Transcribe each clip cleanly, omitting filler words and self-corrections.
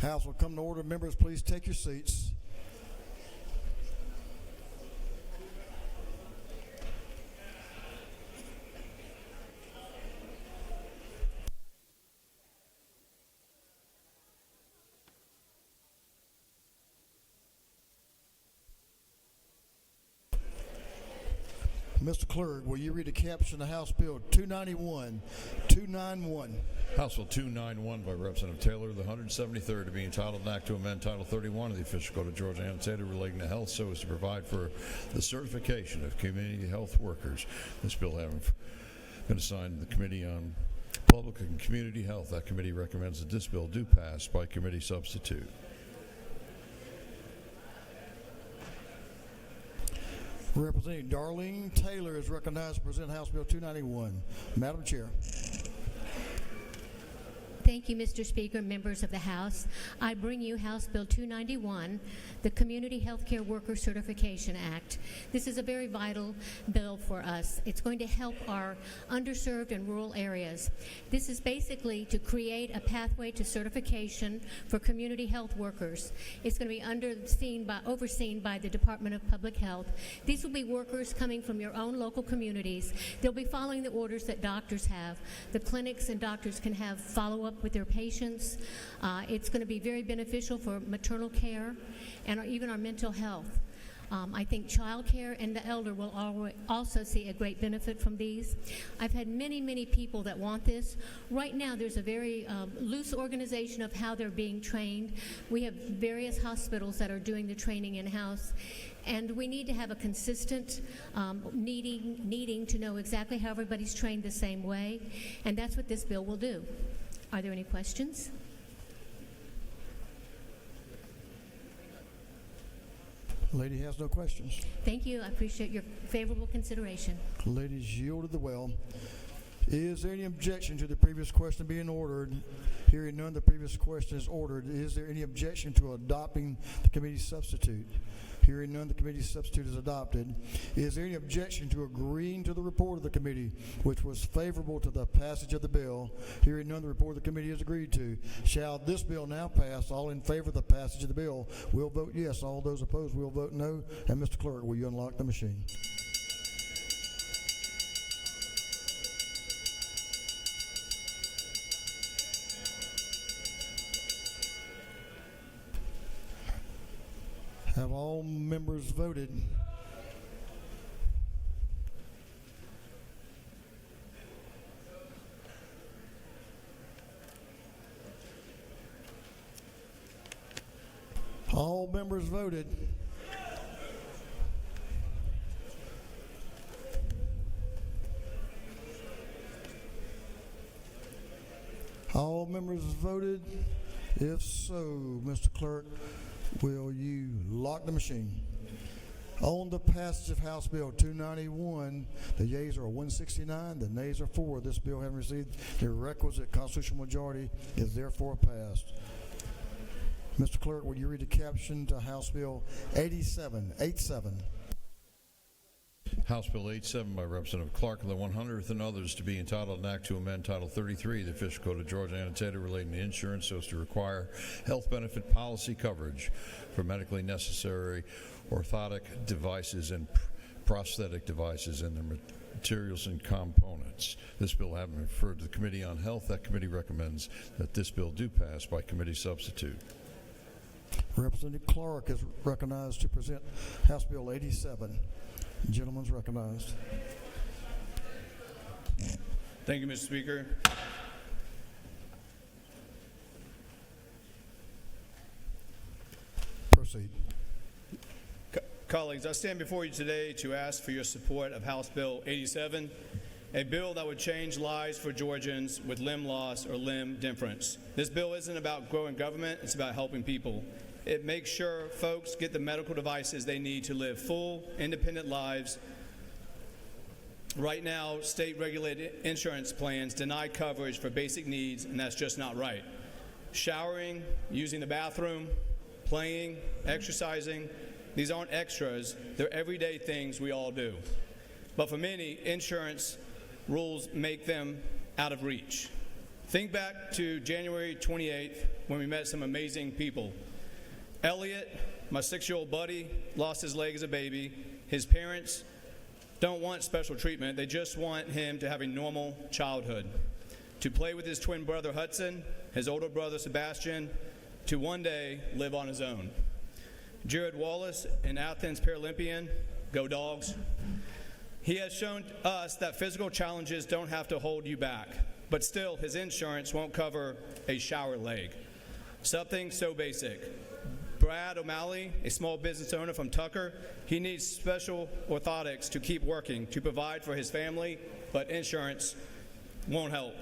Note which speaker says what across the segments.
Speaker 1: House will come to order. Members, please take your seats. Mr. Clerk, will you read the caption of House Bill 291?
Speaker 2: House Bill 291 by Representative Taylor, the 173rd, to be entitled an act to amend Title 31 of the Official Code of Georgia annotated relating to health so as to provide for the certification of community health workers. This bill having been assigned to the Committee on Public and Community Health. That committee recommends that this bill do pass by committee substitute.
Speaker 1: Representative Darlene Taylor is recognized to present House Bill 291. Madam Chair.
Speaker 3: Thank you, Mr. Speaker, members of the House. I bring you House Bill 291, the Community Healthcare Worker Certification Act. This is a very vital bill for us. It's going to help our underserved and rural areas. This is basically to create a pathway to certification for community health workers. It's going to be overseen by the Department of Public Health. These will be workers coming from your own local communities. They'll be following the orders that doctors have. The clinics and doctors can have follow-up with their patients. It's going to be very beneficial for maternal care and even our mental health. I think child care and the elder will also see a great benefit from these. I've had many people that want this. Right now there's a very loose organization of how they're being trained. We have various hospitals that are doing the training in-house, and we need to have a consistent needing to know exactly how everybody's trained the same way, and that's what this bill will do. Are there any questions?
Speaker 1: Lady has no questions.
Speaker 3: Thank you. I appreciate your favorable consideration.
Speaker 1: Lady's yielded the well. Is there any objection to the previous question being ordered? Hearing none, the previous question is ordered. Is there any objection to adopting the committee substitute? Hearing none, the committee substitute is adopted. Is there any objection to agreeing to the report of the committee, which was favorable to the passage of the bill? Hearing none, the report of the committee is agreed to. Shall this bill now pass? All in favor of the passage of the bill will vote yes. All those opposed will vote no. And Mr. Clerk, will you unlock the machine? Have all members voted? All members voted. All members voted? If so, Mr. Clerk, will you lock the machine? On the passage of House Bill 291, the yeas are 169, the nays are 4. This bill, having received the requisite constitutional majority, is therefore passed. Mr. Clerk, will you read the caption to House Bill 87?
Speaker 2: House Bill 87 by Representative Clark, the 100th, and others, to be entitled an act to amend Title 33 of the Official Code of Georgia annotated relating to insurance so as to require health benefit policy coverage for medically necessary orthotic devices and prosthetic devices and their materials and components. This bill having referred to the Committee on Health, that committee recommends that this bill do pass by committee substitute.
Speaker 1: Representative Clark is recognized to present House Bill 87. Gentleman's recognized.
Speaker 4: Thank you, Mr. Speaker.
Speaker 1: Proceed.
Speaker 4: Colleagues, I stand before you today to ask for your support of House Bill 87, a bill that would change lives for Georgians with limb loss or limb difference. This bill isn't about growing government, it's about helping people. It makes sure folks get the medical devices they need to live full, independent lives. Right now, state-regulated insurance plans deny coverage for basic needs, and that's just not right. Showering, using the bathroom, playing, exercising, these aren't extras, they're everyday things we all do. But for many, insurance rules make them out of reach. Think back to January 28th when we met some amazing people. Elliot, my 6-year-old buddy, lost his leg as a baby. His parents don't want special treatment. They just want him to have a normal childhood, to play with his twin brother Hudson, his older brother Sebastian, to one day live on his own. Jared Wallace, an Athens Paralympian, go Dogs. He has shown us that physical challenges don't have to hold you back, but still his insurance won't cover a shower leg. Something so basic. Brad O'Malley, a small business owner from Tucker, he needs special orthotics to keep working, to provide for his family, but insurance won't help.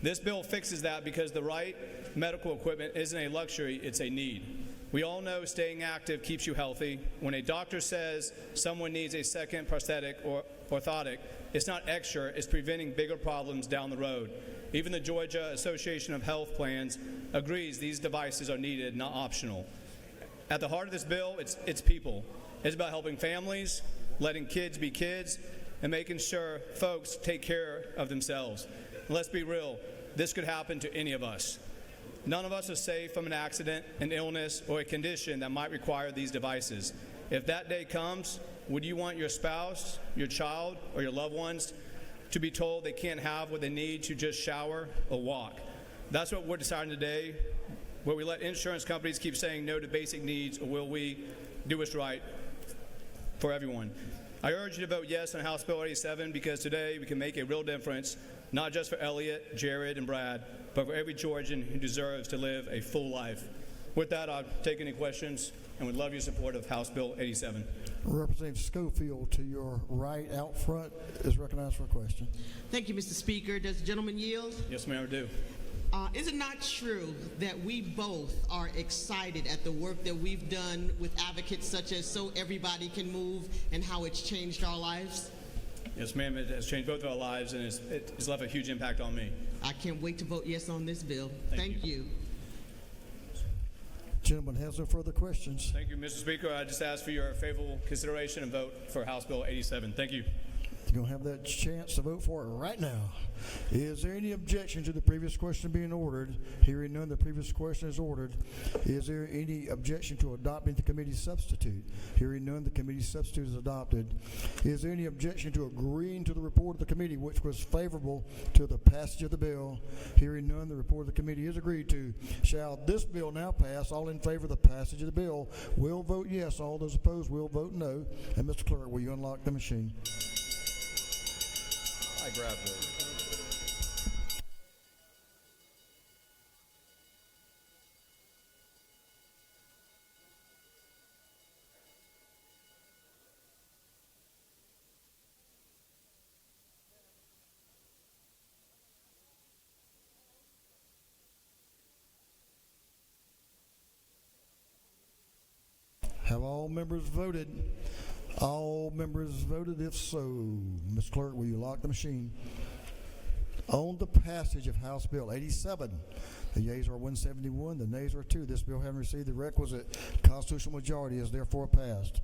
Speaker 4: This bill fixes that because the right medical equipment isn't a luxury, it's a need. We all know staying active keeps you healthy. When a doctor says someone needs a second prosthetic or orthotic, it's not extra, it's preventing bigger problems down the road. Even the Georgia Association of Health Plans agrees these devices are needed, not optional. At the heart of this bill, it's people. It's about helping families, letting kids be kids, and making sure folks take care of themselves. And let's be real, this could happen to any of us. None of us are safe from an accident, an illness, or a condition that might require these devices. If that day comes, would you want your spouse, your child, or your loved ones to be told they can't have what they need to just shower or walk? That's what we're deciding today. Will we let insurance companies keep saying no to basic needs, or will we do what's right for everyone? I urge you to vote yes on House Bill 87 because today we can make a real difference, not just for Elliot, Jared, and Brad, but for every Georgian who deserves to live a full life. With that, I'll take any questions and would love your support of House Bill 87.
Speaker 1: Representative Schofield, to your right out front, is recognized for a question.
Speaker 5: Thank you, Mr. Speaker. Does the gentleman yield?
Speaker 4: Yes, ma'am, I do.
Speaker 5: Is it not true that we both are excited at the work that we've done with advocates such as So Everybody Can Move and how it's changed our lives?
Speaker 4: Yes, ma'am, it has changed both of our lives and it's left a huge impact on me.
Speaker 5: I can't wait to vote yes on this bill. Thank you.
Speaker 1: Gentleman has no further questions.
Speaker 4: Thank you, Mr. Speaker. I just ask for your favorable consideration and vote for House Bill 87. Thank you.
Speaker 1: You're going to have that chance to vote for it right now. Is there any objection to the previous question being ordered? Hearing none, the previous question is ordered. Is there any objection to adopting the committee substitute? Hearing none, the committee substitute is adopted. Is there any objection to agreeing to the report of the committee, which was favorable to the passage of the bill? Hearing none, the report of the committee is agreed to. Shall this bill now pass? All in favor of the passage of the bill will vote yes. All those opposed will vote no. And Mr. Clerk, will you unlock the machine?
Speaker 2: I grabbed it.
Speaker 1: Have all members voted? All members voted. If so, Ms. Clerk, will you lock the machine? On the passage of House Bill 87, the yeas are 171, the nays are 2. This bill having received the requisite constitutional majority is therefore passed.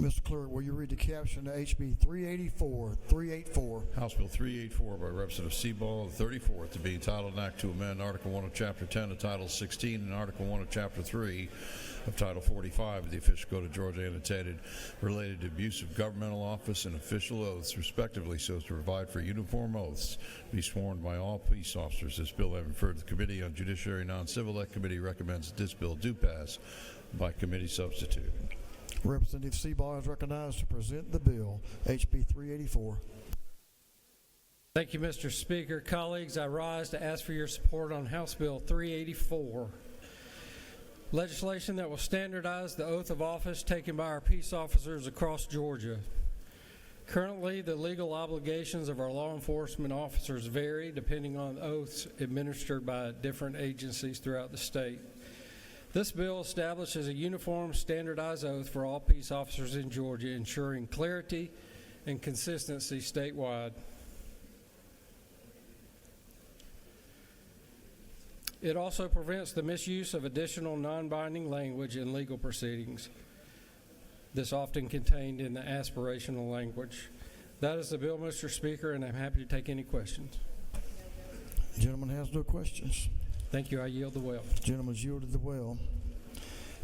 Speaker 1: Mr. Clerk, will you read the caption to HB 384?
Speaker 2: House Bill 384 by Representative Seaball, the 34th, to be entitled an act to amend Article 1 of Chapter 10 of Title 16 and Article 1 of Chapter 3 of Title 45 of the Official Code of Georgia annotated related to abuse of governmental office and official oaths, respectively, so as to provide for uniform oaths to be sworn by all peace officers. This bill having referred to the Committee on Judiciary and Non-Civil, that committee recommends that this bill do pass by committee substitute.
Speaker 1: Representative Seaball is recognized to present the bill, HB 384.
Speaker 6: Thank you, Mr. Speaker. Colleagues, I rise to ask for your support on House Bill 384, legislation that will standardize the oath of office taken by our peace officers across Georgia. Currently, the legal obligations of our law enforcement officers vary depending on oaths administered by different agencies throughout the state. This bill establishes a uniform, standardized oath for all peace officers in Georgia, ensuring clarity and consistency statewide. It also prevents the misuse of additional non-binding language in legal proceedings. This often contained in the aspirational language. That is the bill, Mr. Speaker, and I'm happy to take any questions.
Speaker 1: Gentleman has no questions.
Speaker 6: Thank you. I yield the well.
Speaker 1: Gentleman's yielded the well.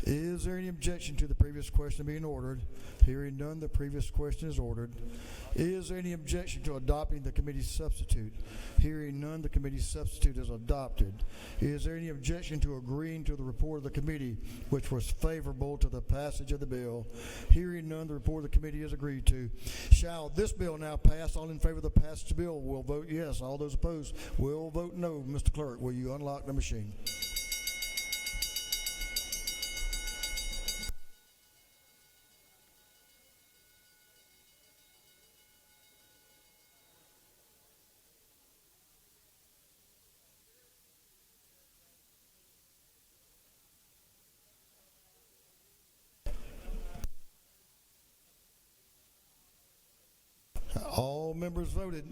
Speaker 1: Is there any objection to the previous question being ordered? Hearing none, the previous question is ordered. Is there any objection to adopting the committee substitute? Hearing none, the committee substitute is adopted. Is there any objection to agreeing to the report of the committee, which was favorable to the passage of the bill? Hearing none, the report of the committee is agreed to. Shall this bill now pass? All in favor of the passage of the bill will vote yes. All those opposed will vote no. Mr. Clerk, will you unlock the machine? All members voted.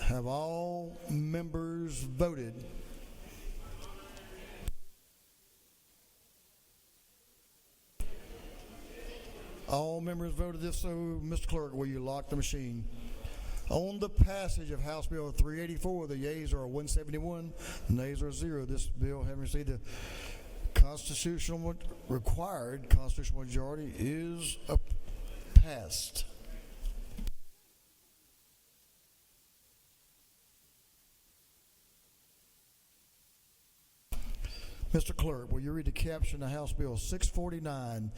Speaker 1: Have all members voted? All members voted. If so, Mr. Clerk, will you lock the machine? On the passage of House Bill 384, the yeas are 171, the nays are 0. This bill, having received the required constitutional majority, is passed. Mr. Clerk, will you read the caption of House Bill 649?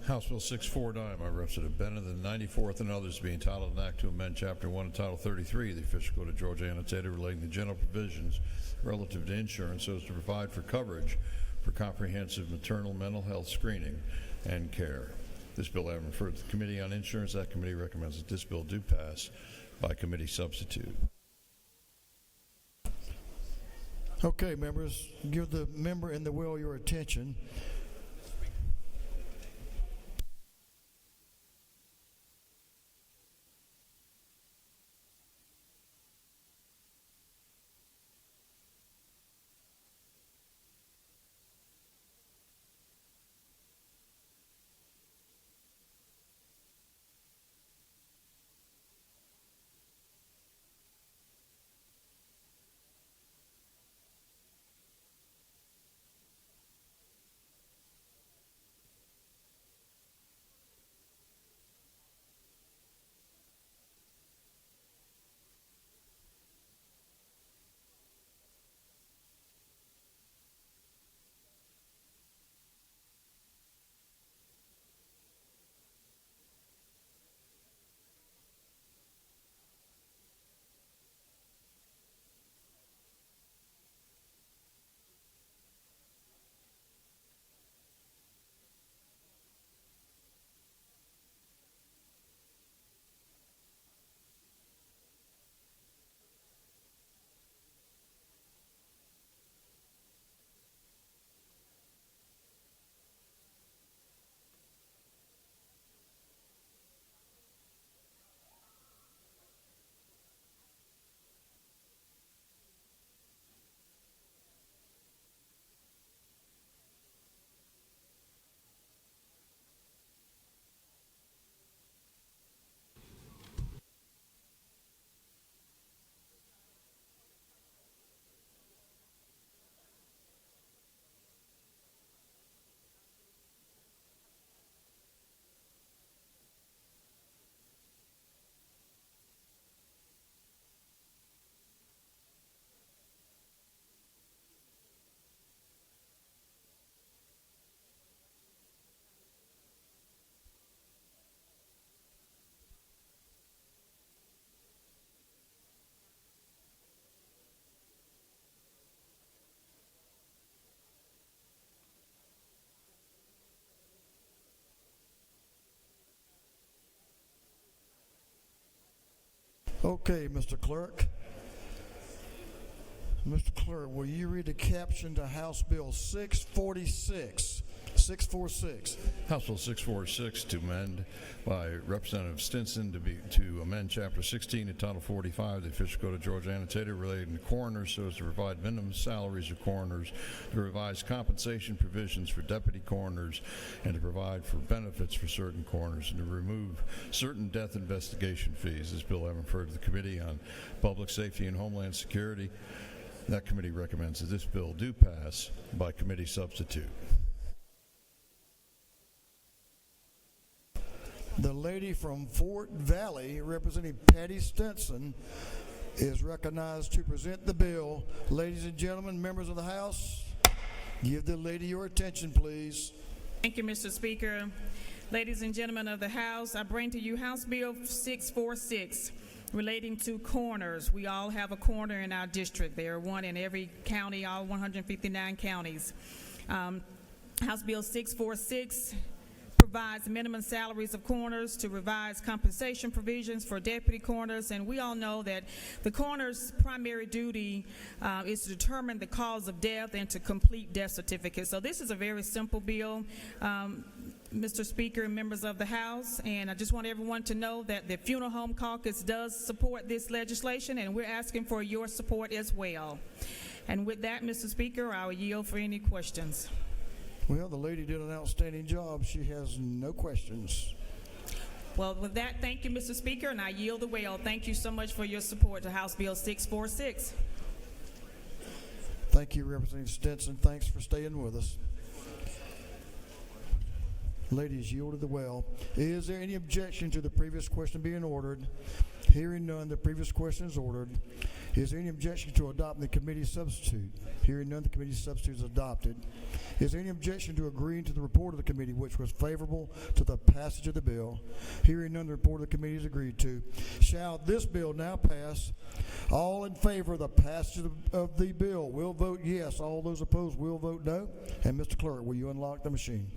Speaker 2: House Bill 649 by Representative Bennett, the 94th, and others, to be entitled an act to amend Chapter 1 of Title 33 of the Official Code of Georgia annotated relating to general provisions relative to insurance so as to provide for coverage for comprehensive maternal mental health screening and care. This bill having referred to the Committee on Insurance, that committee recommends that this bill do pass by committee substitute.
Speaker 1: Okay, members, give the member in the will your attention. Okay, Mr. Clerk. Mr. Clerk, will you read the caption to House Bill 646? 646.
Speaker 2: House Bill 646 to amend by Representative Stinson to amend Chapter 16 of Title 45 of the Official Code of Georgia annotated relating to coroners so as to provide minimum salaries of coroners, to revise compensation provisions for deputy coroners, and to provide for benefits for certain coroners, and to remove certain death investigation fees. This bill having referred to the Committee on Public Safety and Homeland Security. That committee recommends that this bill do pass by committee substitute.
Speaker 1: The lady from Fort Valley, representing Patty Stinson, is recognized to present the bill. Ladies and gentlemen, members of the House, give the lady your attention, please.
Speaker 7: Thank you, Mr. Speaker. Ladies and gentlemen of the House, I bring to you House Bill 646 relating to coroners. We all have a coroner in our district. There are one in every county, all 159 counties. House Bill 646 provides minimum salaries of coroners, to revise compensation provisions for deputy coroners, and we all know that the coroner's primary duty is to determine the cause of death and to complete death certificates. So this is a very simple bill, Mr. Speaker and members of the House, and I just want everyone to know that the Funeral Home Caucus does support this legislation, and we're asking for your support as well. And with that, Mr. Speaker, I will yield for any questions.
Speaker 1: Well, the lady did an outstanding job. She has no questions.
Speaker 7: Well, with that, thank you, Mr. Speaker, and I yield the well. Thank you so much for your support to House Bill 646.
Speaker 1: Thank you, Representative Stinson. Thanks for staying with us. Ladies, yielded the well. Is there any objection to the previous question being ordered? Hearing none, the previous question is ordered. Is there any objection to adopting the committee substitute? Hearing none, the committee substitute is adopted. Is there any objection to agreeing to the report of the committee, which was favorable to the passage of the bill? Hearing none, the report of the committee is agreed to. Shall this bill now pass? All in favor of the passage of the bill will vote yes. All those opposed will vote no. And Mr. Clerk, will you unlock the machine?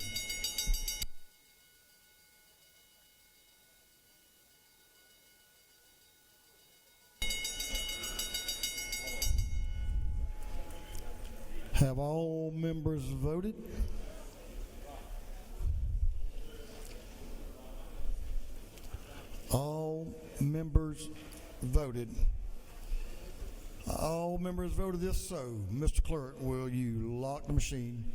Speaker 1: Have all members voted? All members voted. All members voted this so. Mr. Clerk, will you lock the machine?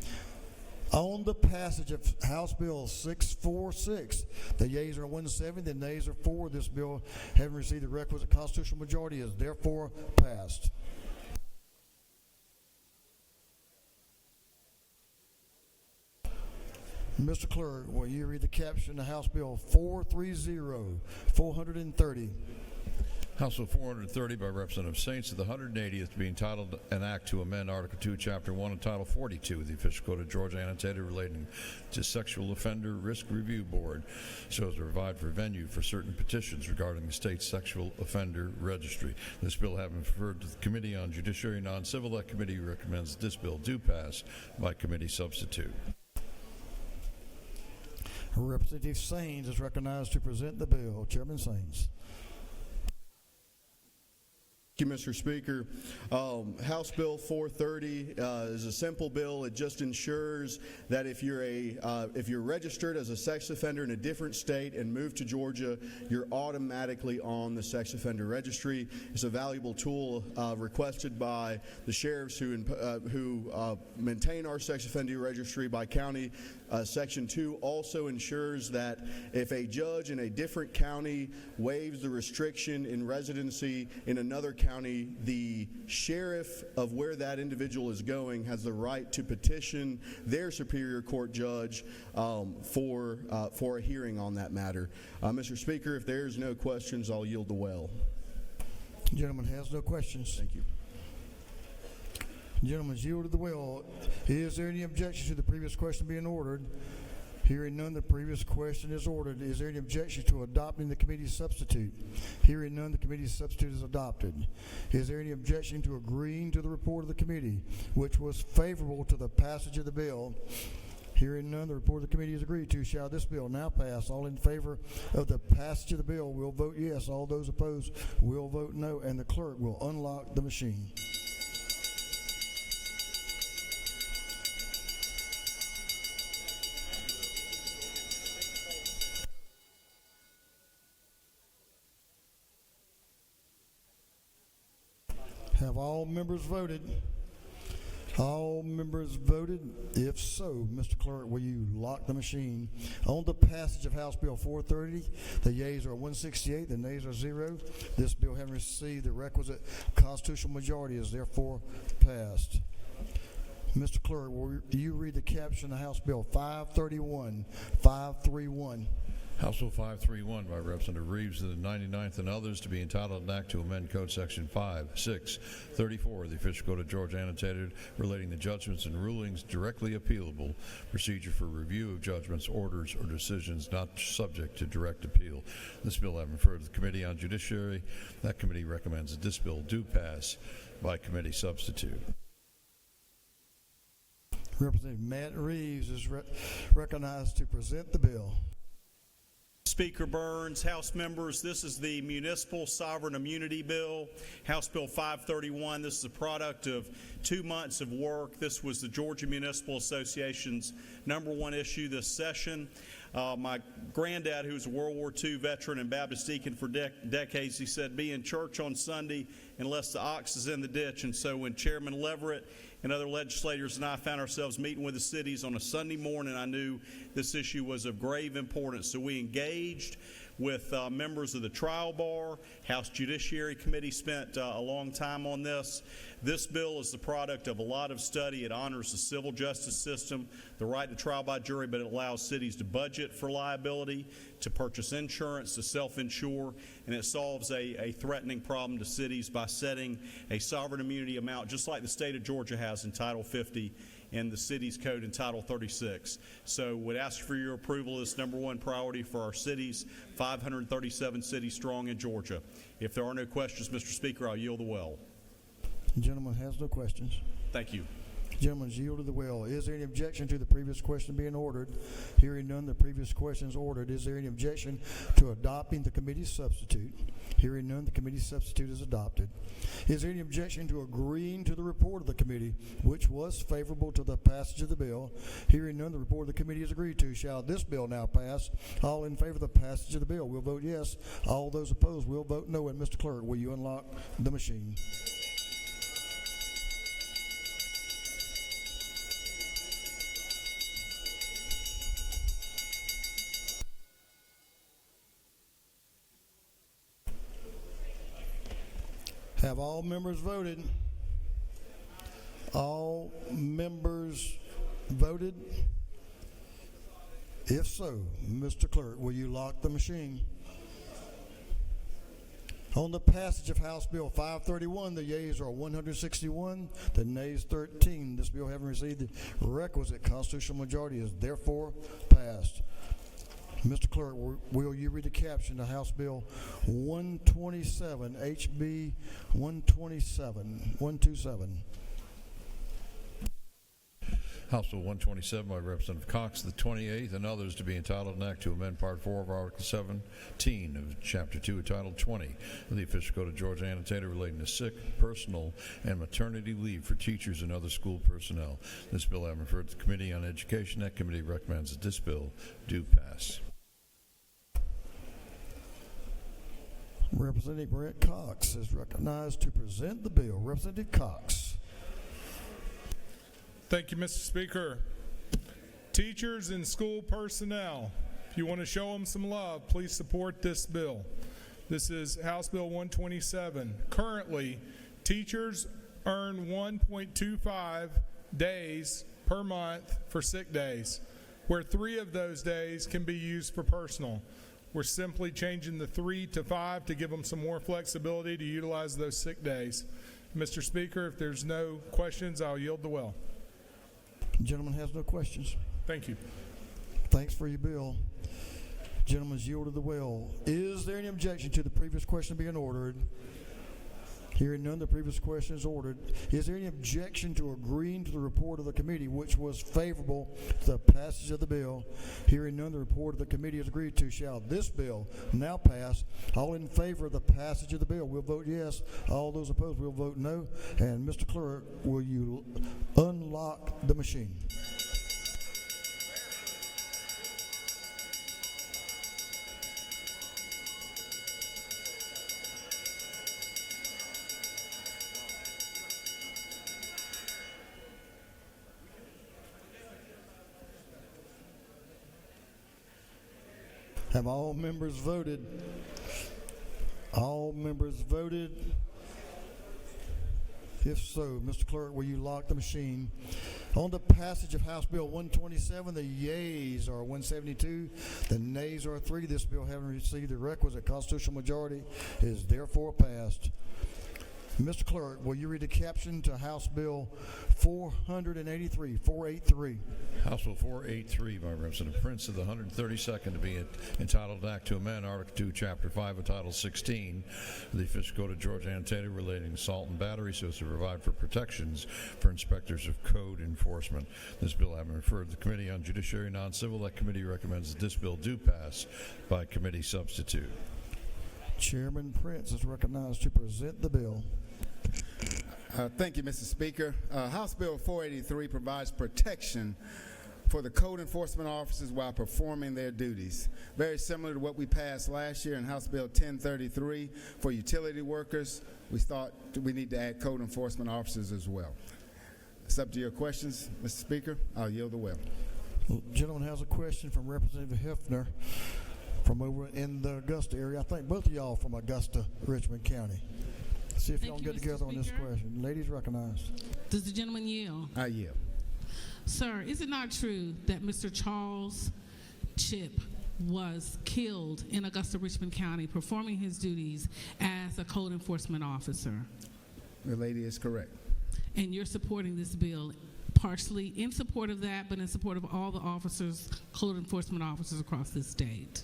Speaker 1: On the passage of House Bill 646, the yeas are 170, the nays are 4. This bill, having received the requisite constitutional majority, is therefore passed. Mr. Clerk, will you read the caption to House Bill 430, 430?
Speaker 2: House Bill 430 by Representative Saints of the 180th to be entitled an act to amend Article 2, Chapter 1 of Title 42 of the Official Code of Georgia annotated relating to Sexual Offender Risk Review Board so as to provide for venue for certain petitions regarding the state's Sexual Offender Registry. This bill having referred to the Committee on Judiciary and Non-Civil, that committee recommends that this bill do pass by committee substitute.
Speaker 1: Representative Sains is recognized to present the bill. Chairman Sains.
Speaker 8: Thank you, Mr. Speaker. House Bill 430 is a simple bill. It just ensures that if you're registered as a sex offender in a different state and move to Georgia, you're automatically on the sex offender registry. It's a valuable tool requested by the sheriffs who maintain our sex offender registry by county. Section 2 also ensures that if a judge in a different county waives the restriction in residency in another county, the sheriff of where that individual is going has the right to petition their superior court judge for a hearing on that matter. Mr. Speaker, if there's no questions, I'll yield the well.
Speaker 1: Gentleman has no questions.
Speaker 8: Thank you.
Speaker 1: Gentleman's yielded the will. Is there any objection to the previous question being ordered? Hearing none, the previous question is ordered. Is there any objection to adopting the committee's substitute? Hearing none, the committee's substitute is adopted. Is there any objection to agreeing to the report of the committee, which was favorable to the passage of the bill? Hearing none, the report of the committee is agreed to. Shall this bill now pass? All in favor of the passage of the bill will vote yes. All those opposed will vote no, and the clerk will unlock the machine. Have all members voted? All members voted? If so, Mr. Clerk, will you lock the machine? On the passage of House Bill 430, the yeas are 168, the nays are 0. This bill, having received the requisite constitutional majority, is therefore passed. Mr. Clerk, will you read the caption of House Bill 531, 531?
Speaker 2: House Bill 531 by Representative Reeves of the 99th and others to be entitled an act to amend Code Section 5634 of the Official Code of Georgia annotated relating to judgments and rulings directly appealable, procedure for review of judgments, orders, or decisions not subject to direct appeal. This bill having referred to the Committee on Judiciary, that committee recommends that this bill do pass by committee substitute.
Speaker 1: Representative Matt Reeves is recognized to present the bill.
Speaker 9: Speaker Burns, House members, this is the Municipal Sovereign Immunity Bill, House Bill 531. This is a product of 2 months of work. This was the Georgia Municipal Association's #1 issue this session. My granddad, who was a World War II veteran and Baptist deacon for decades, he said, be in church on Sunday unless the ox is in the ditch. And so when Chairman Leverett and other legislators and I found ourselves meeting with the cities on a Sunday morning, I knew this issue was of grave importance. So we engaged with members of the trial bar. House Judiciary Committee spent a long time on this. This bill is the product of a lot of study. It honors the civil justice system, the right to trial by jury, but it allows cities to budget for liability, to purchase insurance, to self-insure, and it solves a threatening problem to cities by setting a sovereign immunity amount, just like the state of Georgia has in Title 50 and the city's code in Title 36. So would ask for your approval of this #1 priority for our cities, 537 cities strong in Georgia. If there are no questions, Mr. Speaker, I'll yield the well.
Speaker 1: The gentleman has no questions.
Speaker 9: Thank you.
Speaker 1: Gentleman's yielded the will. Is there any objection to the previous question being ordered? Hearing none, the previous question is ordered. Is there any objection to adopting the committee's substitute? Hearing none, the committee's substitute is adopted. Is there any objection to agreeing to the report of the committee, which was favorable to the passage of the bill? Hearing none, the report of the committee is agreed to. Shall this bill now pass? All in favor of the passage of the bill will vote yes. All those opposed will vote no. And Mr. Clerk, will you unlock the machine? Have all members voted? All members voted? If so, Mr. Clerk, will you lock the machine? On the passage of House Bill 531, the yeas are 161, the nays 13. This bill, having received the requisite constitutional majority, is therefore passed. Mr. Clerk, will you read the caption to House Bill 127, HB 127?
Speaker 2: House Bill 127 by Representative Cox, the 28th, and others to be entitled an act to amend Part 4 of Article 17 of Chapter 2 entitled 20 of the Official Code of Georgia annotated relating to sick, personal, and maternity leave for teachers and other school personnel. This bill having referred to the Committee on Education. That committee recommends that this bill do pass.
Speaker 1: Representative Brent Cox is recognized to present the bill. Representative Cox.
Speaker 10: Thank you, Mr. Speaker. Teachers and school personnel, if you want to show them some love, please support this bill. This is House Bill 127. Currently, teachers earn 1.25 days per month for sick days, where 3 of those days can be used for personal. We're simply changing the 3 to 5 to give them some more flexibility to utilize those sick days. Mr. Speaker, if there's no questions, I'll yield the well.
Speaker 1: The gentleman has no questions.
Speaker 10: Thank you.
Speaker 1: Thanks for your bill. Gentleman's yielded the will. Is there any objection to the previous question being ordered? Hearing none, the previous question is ordered. Is there any objection to agreeing to the report of the committee, which was favorable to the passage of the bill? Hearing none, the report of the committee is agreed to. Shall this bill now pass? All in favor of the passage of the bill will vote yes. All those opposed will vote no. And Mr. Clerk, will you unlock the machine? Have all members voted? All members voted? If so, Mr. Clerk, will you lock the machine? On the passage of House Bill 127, the yeas are 172, the nays are 3. This bill, having received the requisite constitutional majority, is therefore passed. Mr. Clerk, will you read the caption to House Bill 483?
Speaker 2: House Bill 483 by Representative Prince of the 132nd to be entitled Act to amend Article 2, Chapter 5 of Title 16 of the Official Code of Georgia Annotated relating to assault and battery so as to provide for protections for inspectors of code enforcement. This bill having referred to the Committee on Judiciary and Non-Civil, that committee recommends that this bill do pass by committee substitute.
Speaker 1: Chairman Prince is recognized to present the bill.
Speaker 11: Thank you, Mr. Speaker. House Bill 483 provides protection for the code enforcement officers while performing their duties. Very similar to what we passed last year in House Bill 1033 for utility workers. We thought we need to add code enforcement officers as well. It's up to your questions, Mr. Speaker. I'll yield the will.
Speaker 1: The gentleman has a question from Representative Hefner from over in the Augusta area. I think both of y'all from Augusta, Richmond County. See if y'all can get together on this question. Ladies recognized.
Speaker 12: Does the gentleman yield?
Speaker 11: I yield.
Speaker 12: Sir, is it not true that Mr. Charles Chip was killed in Augusta, Richmond County performing his duties as a code enforcement officer?
Speaker 11: The lady is correct.
Speaker 12: And you're supporting this bill partially in support of that, but in support of all the officers, code enforcement officers across this state?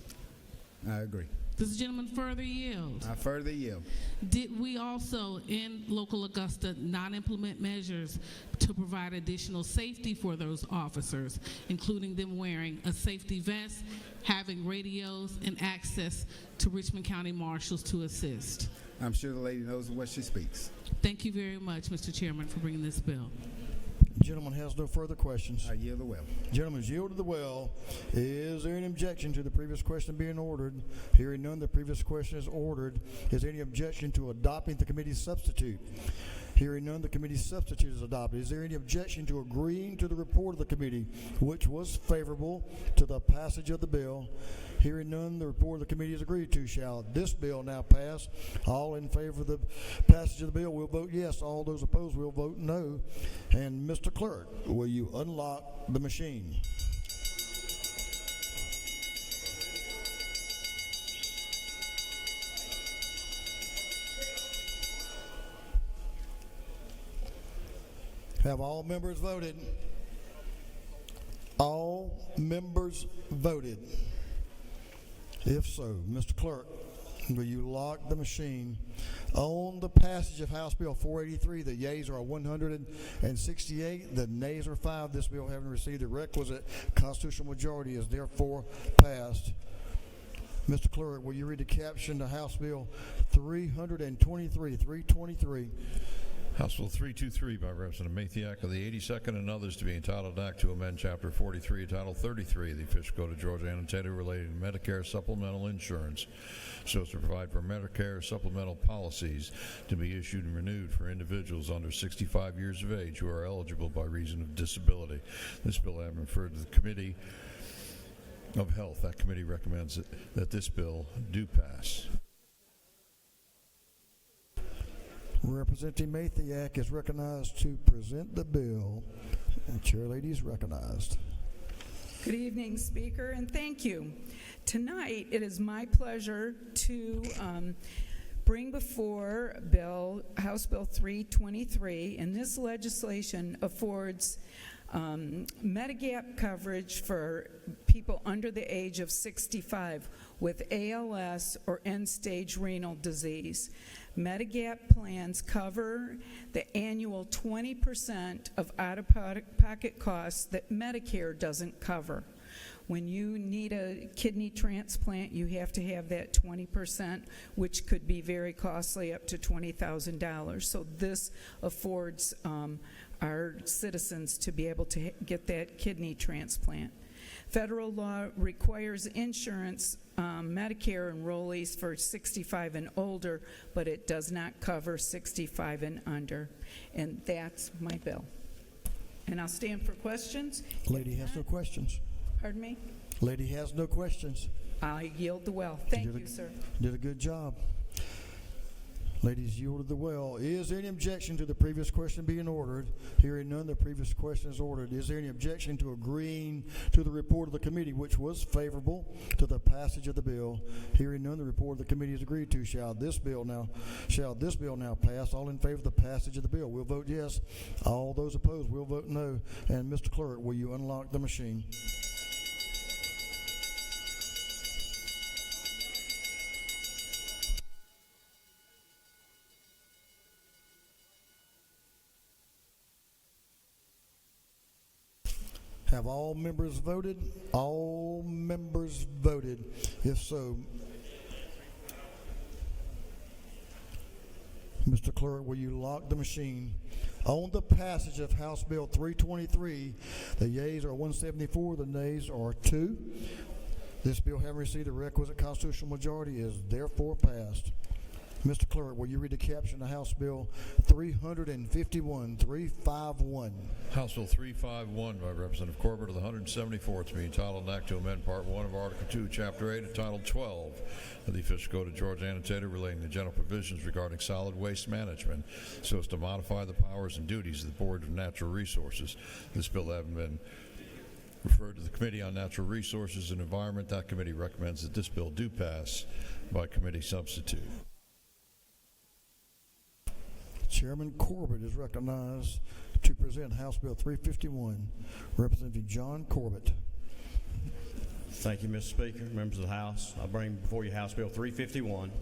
Speaker 11: I agree.
Speaker 12: Does the gentleman further yield?
Speaker 11: I further yield.
Speaker 12: Did we also, in local Augusta, not implement measures to provide additional safety for those officers, including them wearing a safety vest, having radios, and access to Richmond County marshals to assist?
Speaker 11: I'm sure the lady knows what she speaks.
Speaker 12: Thank you very much, Mr. Chairman, for bringing this bill.
Speaker 1: Gentleman has no further questions.
Speaker 11: I yield the will.
Speaker 1: Gentleman's yielded the will. Is there any objection to the previous question being ordered? Hearing none, the previous question is ordered. Is there any objection to adopting the committee's substitute? Hearing none, the committee's substitute is adopted. Is there any objection to agreeing to the report of the committee, which was favorable to the passage of the bill? Hearing none, the report of the committee is agreed to. Shall this bill now pass? All in favor of the passage of the bill will vote yes. All those opposed will vote no. And Mr. Clerk, will you unlock the machine? Have all members voted? All members voted. If so, Mr. Clerk, will you lock the machine? On the passage of House Bill 483, the yeas are 168, the nays are 5. This bill, having received the requisite constitutional majority, is therefore passed. Mr. Clerk, will you read the caption to House Bill 323?
Speaker 2: House Bill 323 by Representative Mathiak of the 82nd and others to be entitled Act to amend Chapter 43 of Title 33 of the Official Code of Georgia Annotated relating to Medicare supplemental insurance so as to provide for Medicare supplemental policies to be issued and renewed for individuals under 65 years of age who are eligible by reason of disability. This bill having referred to the Committee of Health. That committee recommends that this bill do pass.
Speaker 1: Representative Mathiak is recognized to present the bill. And Chair Lady is recognized.
Speaker 13: Good evening, Speaker, and thank you. Tonight, it is my pleasure to bring before House Bill 323, and this legislation affords Medigap coverage for people under the age of 65 with ALS or end-stage renal disease. Medigap plans cover the annual 20% of out-of-pocket costs that Medicare doesn't cover. When you need a kidney transplant, you have to have that 20%, which could be very costly, up to $20,000. So this affords our citizens to be able to get that kidney transplant. Federal law requires insurance Medicare enrollees for 65 and older, but it does not cover 65 and under. And that's my bill. And I'll stand for questions.
Speaker 1: Lady has no questions.
Speaker 13: Pardon me?
Speaker 1: Lady has no questions.
Speaker 13: I yield the well. Thank you, sir.
Speaker 1: Did a good job. Ladies yielded the well. Is there any objection to the previous question being ordered? Hearing none, the previous question is ordered. Is there any objection to agreeing to the report of the committee, which was favorable to the passage of the bill? Hearing none, the report of the committee is agreed to. Shall this bill now pass? All in favor of the passage of the bill will vote yes. All those opposed will vote no. And Mr. Clerk, will you unlock the machine? Have all members voted? All members voted. If so, Mr. Clerk, will you lock the machine? On the passage of House Bill 323, the yeas are 174, the nays are 2. This bill, having received the requisite constitutional majority, is therefore passed. Mr. Clerk, will you read the caption of House Bill 351?
Speaker 2: House Bill 351 by Representative Corbett of the 174th, being entitled an act to amend Part 1 of Article 2, Chapter 8, Title 12 of the Official Code of Georgia Annotated relating to general provisions regarding solid waste management so as to modify the powers and duties of the Board of Natural Resources. This bill having been referred to the Committee on Natural Resources and Environment, that committee recommends that this bill do pass by committee substitute.
Speaker 1: Chairman Corbett is recognized to present House Bill 351. Representative John Corbett.
Speaker 14: Thank you, Mr. Speaker, members of the House. I bring before you House Bill 351.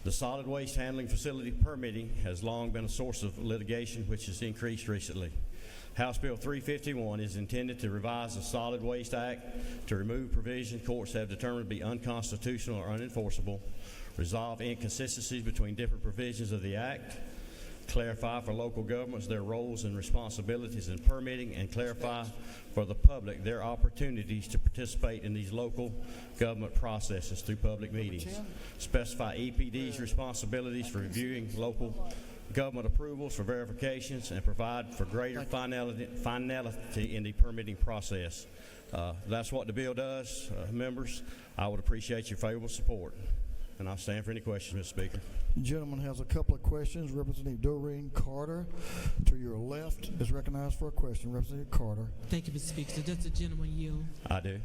Speaker 14: The solid waste handling facility permitting has long been a source of litigation, which has increased recently. House Bill 351 is intended to revise the Solid Waste Act to remove provisions courts have determined to be unconstitutional or unenforceable, resolve inconsistencies between different provisions of the Act, clarify for local governments their roles and responsibilities in permitting, and clarify for the public their opportunities to participate in these local government processes through public meetings, specify EPD's responsibilities for reviewing local government approvals for verifications, and provide for greater finality in the permitting process. That's what the bill does, members. I would appreciate your favorable support. And I'll stand for any questions, Mr. Speaker.
Speaker 1: The gentleman has a couple of questions. Representative Doreen Carter, to your left, is recognized for a question. Representative Carter.
Speaker 15: Thank you, Mr. Speaker. So does the gentleman yield?
Speaker 14: I do.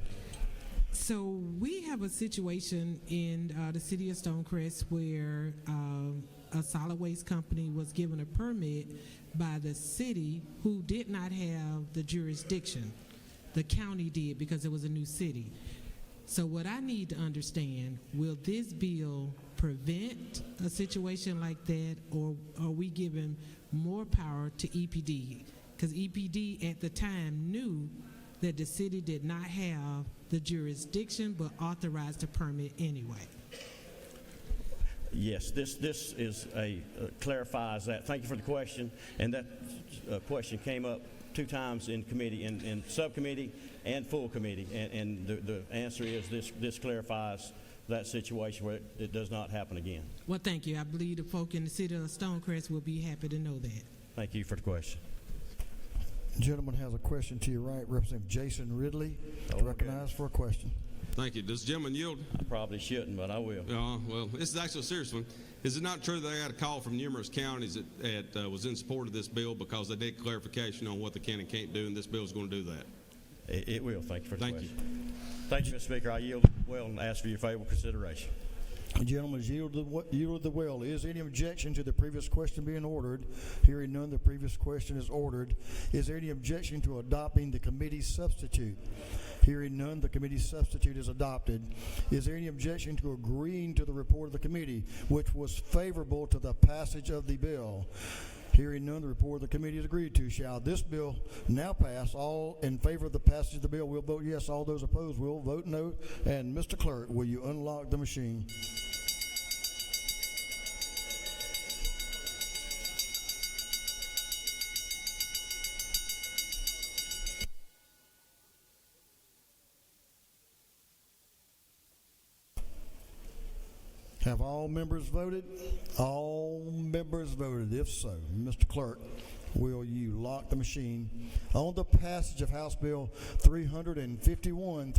Speaker 15: So we have a situation in the city of Stonecrest where a solid waste company was given a permit by the city who did not have the jurisdiction. The county did because it was a new city. So what I need to understand, will this bill prevent a situation like that, or are we giving more power to EPD? Because EPD at the time knew that the city did not have the jurisdiction but authorized the permit anyway.
Speaker 14: Yes, this is clarifies that. Thank you for the question. And that question came up 2 times in committee, in subcommittee and full committee, and the answer is this clarifies that situation where it does not happen again.
Speaker 15: Well, thank you. I believe the folk in the city of Stonecrest will be happy to know that.
Speaker 14: Thank you for the question.
Speaker 1: The gentleman has a question to your right. Representative Jason Ridley, recognized for a question.
Speaker 16: Thank you. Does the gentleman yield?
Speaker 14: I probably shouldn't, but I will.
Speaker 16: Well, this is actually a serious one. Is it not true that I got a call from numerous counties that was in support of this bill because they did clarification on what they can and can't do, and this bill is going to do that?
Speaker 14: It will. Thank you for the question.
Speaker 16: Thank you.
Speaker 14: Thank you, Mr. Speaker. I yield well and ask for your favorable consideration.
Speaker 1: The gentleman has yielded the will. Is there any objection to the previous question being ordered? Hearing none, the previous question is ordered. Is there any objection to adopting the committee substitute? Hearing none, the committee substitute is adopted. Is there any objection to agreeing to the report of the committee, which was favorable to the passage of the bill? Hearing none, the report of the committee is agreed to. Shall this bill now pass? All in favor of the passage of the bill will vote yes. All those opposed will vote no. And Mr. Clerk, will you unlock the machine? Have all members voted? All members voted. If so, Mr. Clerk, will you lock the machine? On the passage of House Bill 351,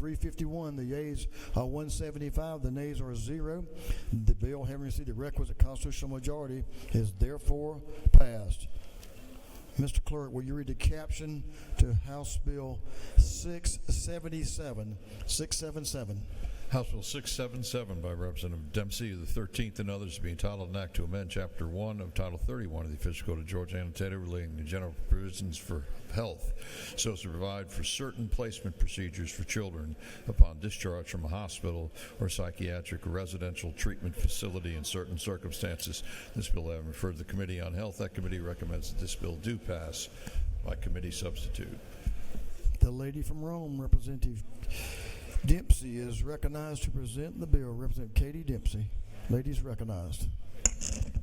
Speaker 1: the yeas are 175, the nays are 0. The bill, having received the requisite constitutional majority, is therefore passed. Mr. Clerk, will you read the caption to House Bill 677? 677.
Speaker 2: House Bill 677 by Representative Dempsey of the 13th and others to be entitled an act to amend Chapter 1 of Title 31 of the Official Code of Georgia Annotated relating to general provisions for health so as to provide for certain placement procedures for children upon discharge from a hospital or psychiatric or residential treatment facility in certain circumstances. This bill having referred to the Committee on Health, that committee recommends that this bill do pass by committee substitute.
Speaker 1: The lady from Rome, Representative Dempsey, is recognized to present the bill. Representative Katie Dempsey. Ladies recognized.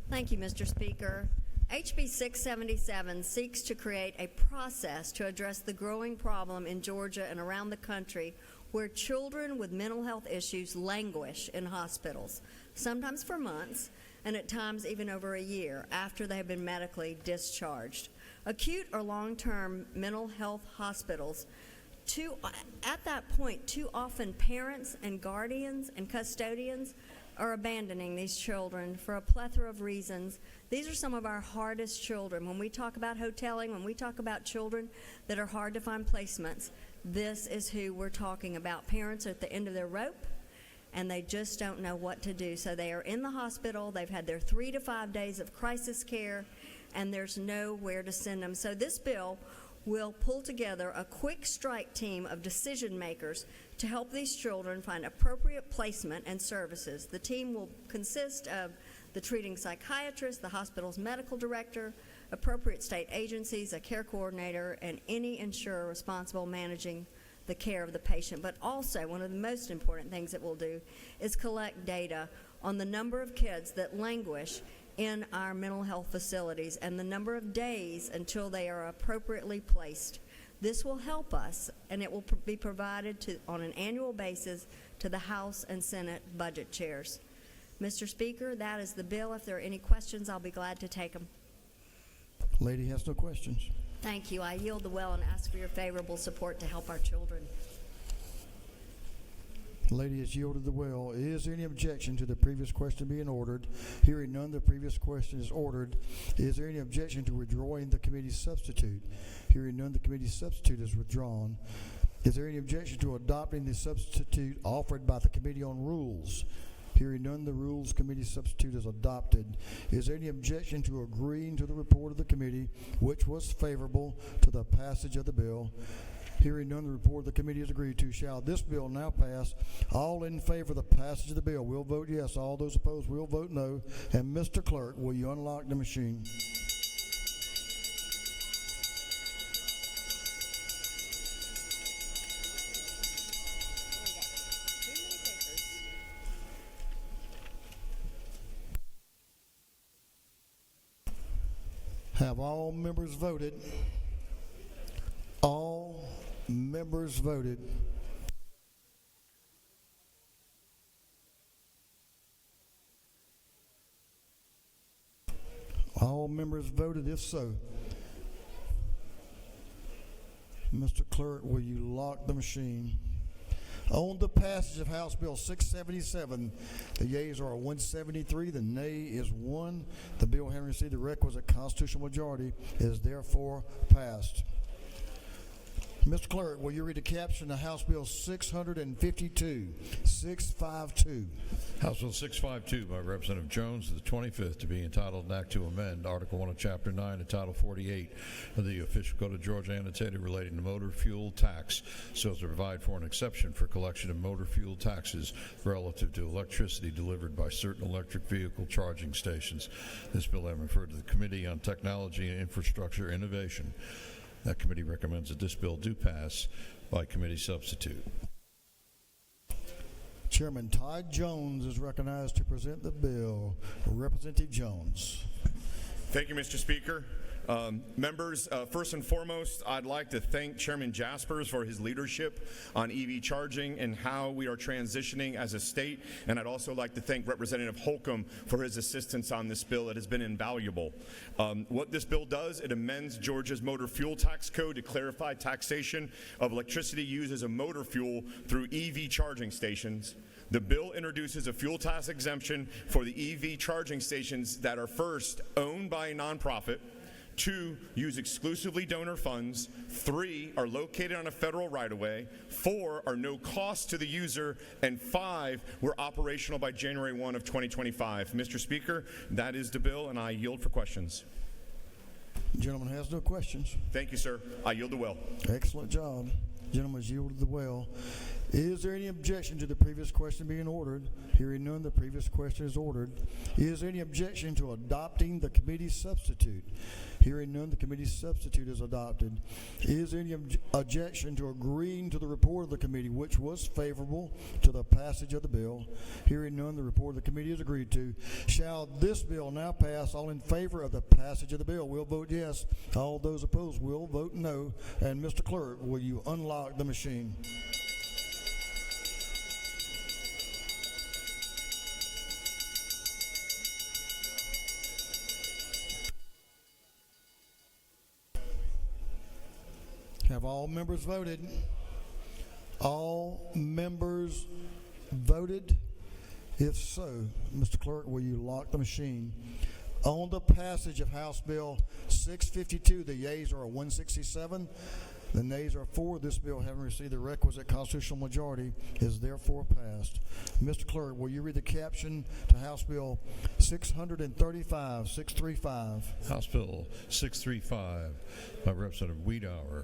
Speaker 17: Thank you, Mr. Speaker. HB 677 seeks to create a process to address the growing problem in Georgia and around the country where children with mental health issues languish in hospitals, sometimes for months and at times even over a year after they have been medically discharged. Acute or long-term mental health hospitals, at that point, too often parents and guardians and custodians are abandoning these children for a plethora of reasons. These are some of our hardest children. When we talk about hoteling, when we talk about children that are hard to find placements, this is who we're talking about. Parents are at the end of their rope, and they just don't know what to do. So they are in the hospital, they've had their 3 to 5 days of crisis care, and there's nowhere to send them. So this bill will pull together a quick strike team of decision makers to help these children find appropriate placement and services. The team will consist of the treating psychiatrist, the hospital's medical director, appropriate state agencies, a care coordinator, and any insurer responsible managing the care of the patient. But also, one of the most important things it will do is collect data on the number of kids that languish in our mental health facilities and the number of days until they are appropriately placed. This will help us, and it will be provided on an annual basis to the House and Senate budget chairs. Mr. Speaker, that is the bill. If there are any questions, I'll be glad to take them.
Speaker 1: Lady has no questions.
Speaker 17: Thank you. I yield the will and ask for your favorable support to help our children.
Speaker 1: The lady has yielded the will. Is there any objection to the previous question being ordered? Hearing none, the previous question is ordered. Is there any objection to withdrawing the committee's substitute? Hearing none, the committee's substitute is withdrawn. Is there any objection to adopting the substitute offered by the Committee on Rules? Hearing none, the Rules Committee substitute is adopted. Is there any objection to agreeing to the report of the committee, which was favorable to the passage of the bill? Hearing none, the report of the committee is agreed to. Shall this bill now pass? All in favor of the passage of the bill will vote yes. All those opposed will vote no. And Mr. Clerk, will you unlock the machine? Have all members voted? All members voted. All members voted. If so, Mr. Clerk, will you lock the machine? On the passage of House Bill 677, the yeas are 173, the nay is 1. The bill having received the requisite constitutional majority is therefore passed. Mr. Clerk, will you read the caption of House Bill 652? 652.
Speaker 2: House Bill 652 by Representative Jones, the 25th, to be entitled an act to amend Article 1 of Chapter 9 and Title 48 of the Official Code of Georgia annotated relating to motor fuel tax so as to provide for an exception for collection of motor fuel taxes relative to electricity delivered by certain electric vehicle charging stations. This bill has been referred to the Committee on Technology and Infrastructure Innovation. That committee recommends that this bill do pass by committee substitute.
Speaker 1: Chairman Todd Jones is recognized to present the bill. Representative Jones.
Speaker 18: Thank you, Mr. Speaker. Members, first and foremost, I'd like to thank Chairman Jaspers for his leadership on EV charging and how we are transitioning as a state. And I'd also like to thank Representative Holcomb for his assistance on this bill. It has been invaluable. What this bill does, it amends Georgia's motor fuel tax code to clarify taxation of electricity used as a motor fuel through EV charging stations. The bill introduces a fuel tax exemption for the EV charging stations that are first owned by a nonprofit, 2, use exclusively donor funds, 3, are located on a federal right-of-way, 4, are no cost to the user, and 5, were operational by January 1 of 2025. Mr. Speaker, that is the bill, and I yield for questions.
Speaker 1: Gentleman has no questions.
Speaker 18: Thank you, sir. I yield the well.
Speaker 1: Excellent job. Gentleman's yielded the well. Is there any objection to the previous question being ordered? Hearing none, the previous question is ordered. Is there any objection to adopting the committee substitute? Hearing none, the committee substitute is adopted. Is there any objection to agreeing to the report of the committee, which was favorable to the passage of the bill? Hearing none, the report of the committee is agreed to. Shall this bill now pass? All in favor of the passage of the bill will vote yes. All those opposed will vote no. And Mr. Clerk, will you unlock the machine? Have all members voted? All members voted? If so, Mr. Clerk, will you lock the machine? On the passage of House Bill 652, the yeas are 167. The nays are 4. This bill, having received the requisite constitutional majority, is therefore passed. Mr. Clerk, will you read the caption to House Bill 635, 635?
Speaker 2: House Bill 635 by Representative Wiedauer,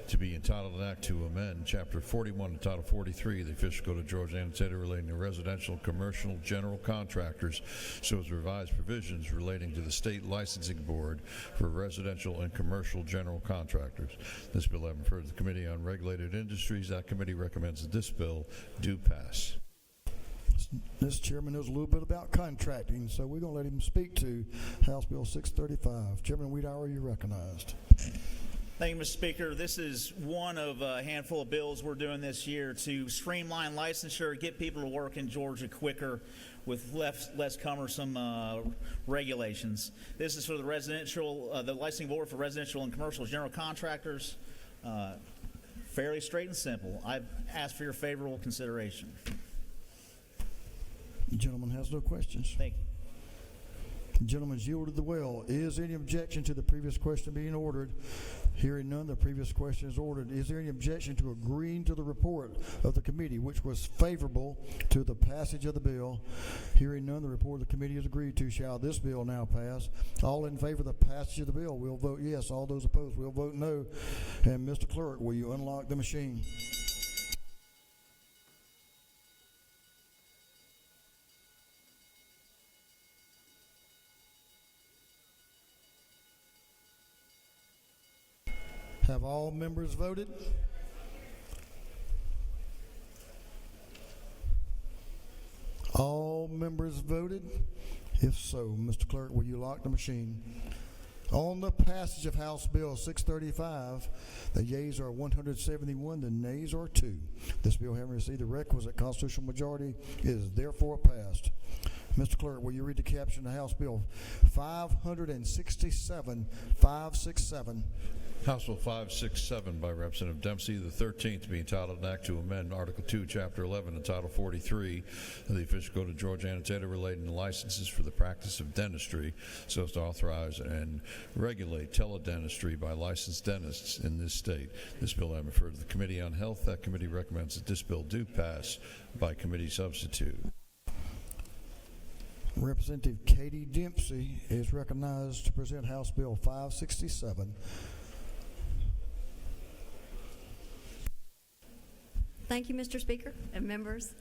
Speaker 2: to be entitled an act to amend Chapter 41 and Title 43 of the Official Code of Georgia annotated relating to residential and commercial general contractors so as to revise provisions relating to the State Licensing Board for residential and commercial general contractors. This bill having referred to the Committee on Regulated Industries. That committee recommends that this bill do pass.
Speaker 1: This chairman knows a little bit about contracting, so we're going to let him speak to House Bill 635. Chairman Wiedauer, you're recognized.
Speaker 19: Thank you, Mr. Speaker. This is one of a handful of bills we're doing this year to streamline licensure, get people to work in Georgia quicker with less cumbersome regulations. This is for the the licensing board for residential and commercial general contractors. Fairly straight and simple. I've asked for your favorable consideration.
Speaker 1: The gentleman has no questions.
Speaker 19: Thank you.
Speaker 1: The gentleman's yielded the well. Is there any objection to the previous question being ordered? Hearing none, the previous question is ordered. Is there any objection to agreeing to the report of the committee, which was favorable to the passage of the bill? Hearing none, the report of the committee is agreed to. Shall this bill now pass? All in favor of the passage of the bill will vote yes. All those opposed will vote no. And Mr. Clerk, will you unlock the machine? Have all members voted? All members voted? If so, Mr. Clerk, will you lock the machine? On the passage of House Bill 635, the yeas are 171, the nays are 2. This bill, having received the requisite constitutional majority, is therefore passed. Mr. Clerk, will you read the caption of House Bill 567, 567?
Speaker 2: House Bill 567 by Representative Dempsey, the 13th, to be entitled an act to amend Article 2, Chapter 11, and Title 43 of the Official Code of Georgia Annotated relating to licenses for the practice of dentistry so as to authorize and regulate teledentistry by licensed dentists in this state. This bill having referred to the Committee on Health. That committee recommends that this bill do pass by committee substitute.
Speaker 1: Representative Katie Dempsey is recognized to present House Bill 567.
Speaker 17: Thank you, Mr. Speaker and members.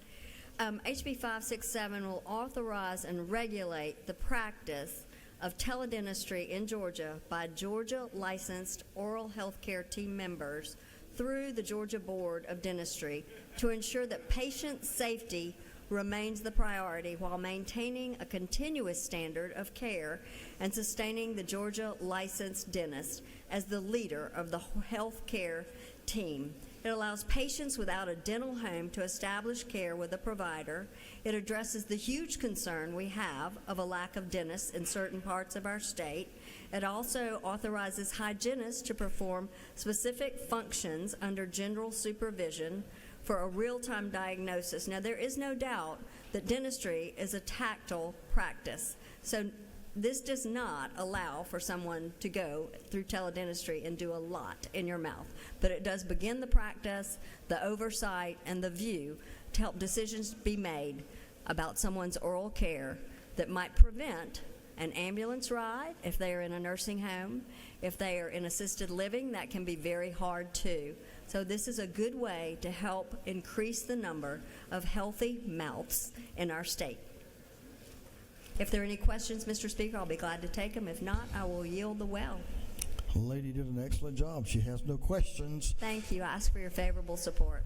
Speaker 17: HB 567 will authorize and regulate the practice of teledentistry in Georgia by Georgia licensed oral health care team members through the Georgia Board of Dentistry to ensure that patient safety remains the priority while maintaining a continuous standard of care and sustaining the Georgia licensed dentist as the leader of the health care team. It allows patients without a dental home to establish care with a provider. It addresses the huge concern we have of a lack of dentists in certain parts of our state. It also authorizes hygienists to perform specific functions under general supervision for a real-time diagnosis. Now, there is no doubt that dentistry is a tactile practice. So this does not allow for someone to go through teledentistry and do a lot in your mouth. But it does begin the practice, the oversight, and the view to help decisions be made about someone's oral care that might prevent an ambulance ride if they are in a nursing home. If they are in assisted living, that can be very hard too. So this is a good way to help increase the number of healthy mouths in our state. If there are any questions, Mr. Speaker, I'll be glad to take them. If not, I will yield the well.
Speaker 1: The lady did an excellent job. She has no questions.
Speaker 17: Thank you. I ask for your favorable support.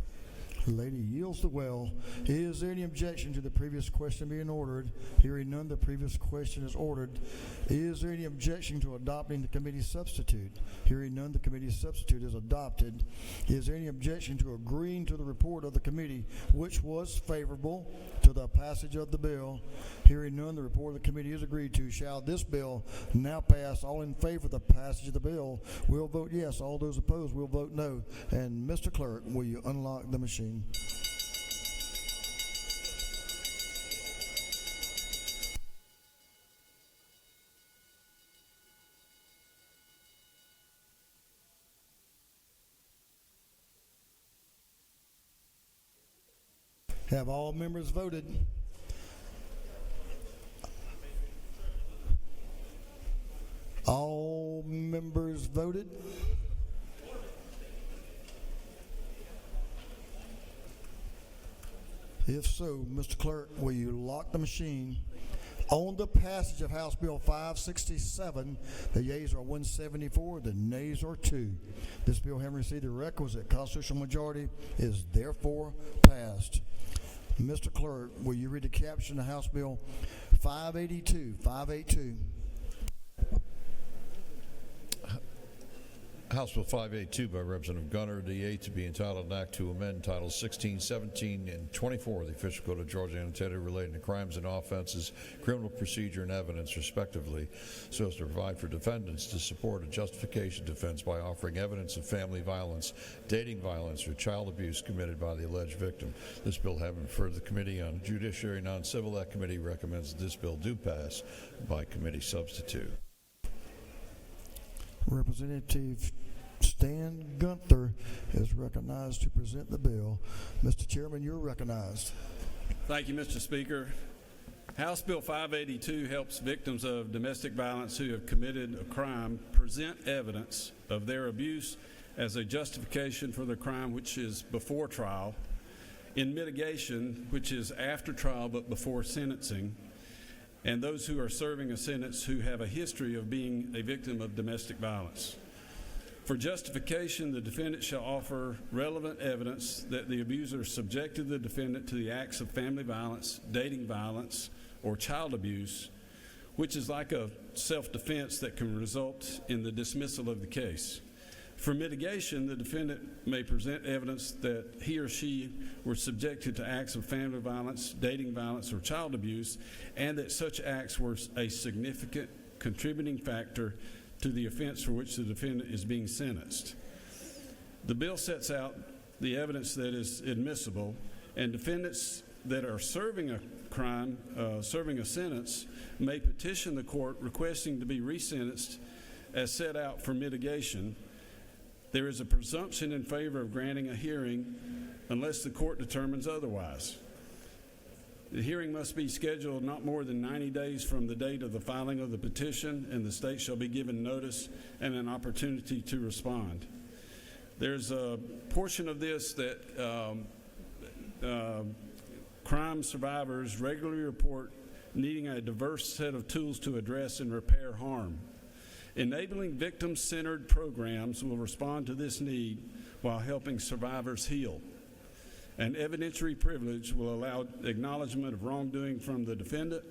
Speaker 1: The lady yields the well. Is there any objection to the previous question being ordered? Hearing none, the previous question is ordered. Is there any objection to adopting the committee substitute? Hearing none, the committee substitute is adopted. Is there any objection to agreeing to the report of the committee, which was favorable to the passage of the bill? Hearing none, the report of the committee is agreed to. Shall this bill now pass? All in favor of the passage of the bill will vote yes. All those opposed will vote no. And Mr. Clerk, will you unlock the machine? Have all members voted? All members voted? If so, Mr. Clerk, will you lock the machine? On the passage of House Bill 567, the yeas are 174, the nays are 2. This bill, having received the requisite constitutional majority, is therefore passed. Mr. Clerk, will you read the caption of House Bill 582? 582.
Speaker 2: House Bill 582 by Representative Gunner, the 8th, to be entitled an act to amend Titles 16, 17, and 24 of the Official Code of Georgia Annotated relating to crimes and offenses, criminal procedure, and evidence, respectively, so as to provide for defendants to support a justification defense by offering evidence of family violence, dating violence, or child abuse committed by the alleged victim. This bill having referred to the Committee on Judiciary and Non-Civil, that committee recommends that this bill do pass by committee substitute.
Speaker 1: Representative Stan Gunther is recognized to present the bill. Mr. Chairman, you're recognized.
Speaker 20: Thank you, Mr. Speaker. House Bill 582 helps victims of domestic violence who have committed a crime present evidence of their abuse as a justification for the crime, which is before trial, in mitigation, which is after trial but before sentencing, and those who are serving a sentence who have a history of being a victim of domestic violence. For justification, the defendant shall offer relevant evidence that the abuser subjected the defendant to the acts of family violence, dating violence, or child abuse, which is like a self-defense that can result in the dismissal of the case. For mitigation, the defendant may present evidence that he or she were subjected to acts of family violence, dating violence, or child abuse, and that such acts were a significant contributing factor to the offense for which the defendant is being sentenced. The bill sets out the evidence that is admissible, and defendants that are serving a crime, serving a sentence, may petition the court requesting to be resentenced as set out for mitigation. There is a presumption in favor of granting a hearing unless the court determines otherwise. The hearing must be scheduled not more than 90 days from the date of the filing of the petition, and the state shall be given notice and an opportunity to respond. There's a portion of this that crime survivors regularly report needing a diverse set of tools to address and repair harm. Enabling victim-centered programs will respond to this need while helping survivors heal. An evidentiary privilege will allow acknowledgement of wrongdoing from the defendant,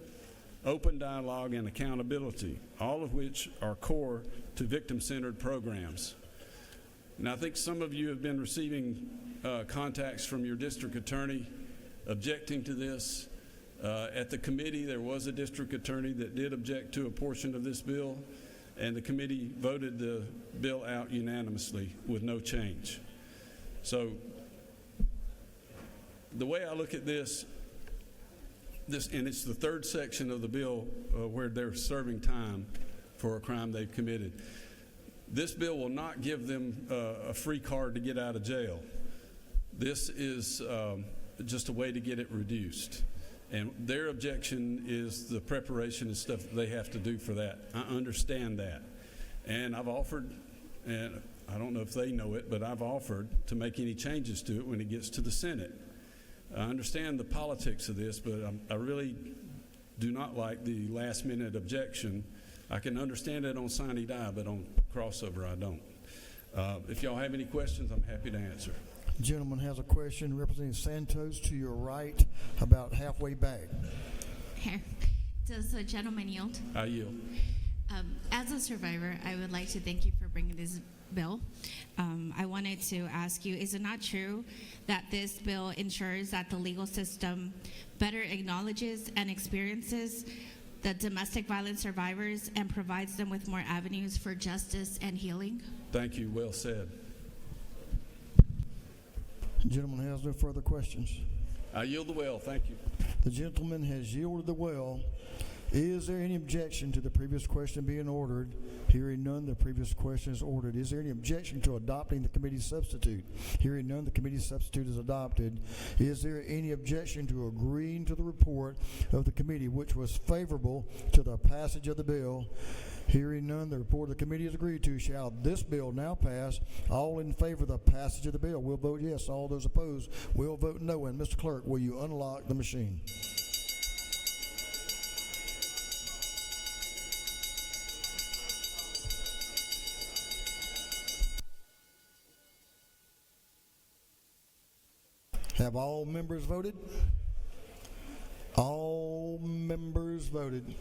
Speaker 20: open dialogue, and accountability, all of which are core to victim-centered programs. And I think some of you have been receiving contacts from your district attorney objecting to this. At the committee, there was a district attorney that did object to a portion of this bill, and the committee voted the bill out unanimously with no change. So the way I look at this, and it's the third section of the bill where they're serving time for a crime they've committed. This bill will not give them a free card to get out of jail. This is just a way to get it reduced. And their objection is the preparation and stuff that they have to do for that. I understand that. And I've offered, and I don't know if they know it, but I've offered to make any changes to it when it gets to the Senate. I understand the politics of this, but I really do not like the last-minute objection. I can understand it on sine die, but on crossover, I don't. If y'all have any questions, I'm happy to answer.
Speaker 1: Gentleman has a question. Representative Santos to your right, about halfway back.
Speaker 21: Does the gentleman yield?
Speaker 20: I yield.
Speaker 21: As a survivor, I would like to thank you for bringing this bill. I wanted to ask you, is it not true that this bill ensures that the legal system better acknowledges and experiences the domestic violence survivors and provides them with more avenues for justice and healing?
Speaker 20: Thank you. Well said.
Speaker 1: The gentleman has no further questions.
Speaker 20: I yield the well. Thank you.
Speaker 1: The gentleman has yielded the well. Is there any objection to the previous question being ordered? Hearing none, the previous question is ordered. Is there any objection to adopting the committee substitute? Hearing none, the committee substitute is adopted. Is there any objection to agreeing to the report of the committee, which was favorable to the passage of the bill? Hearing none, the report of the committee is agreed to. Shall this bill now pass? All in favor of the passage of the bill will vote yes. All those opposed will vote no. And Mr. Clerk, will you unlock the machine? Have all members voted? All members voted.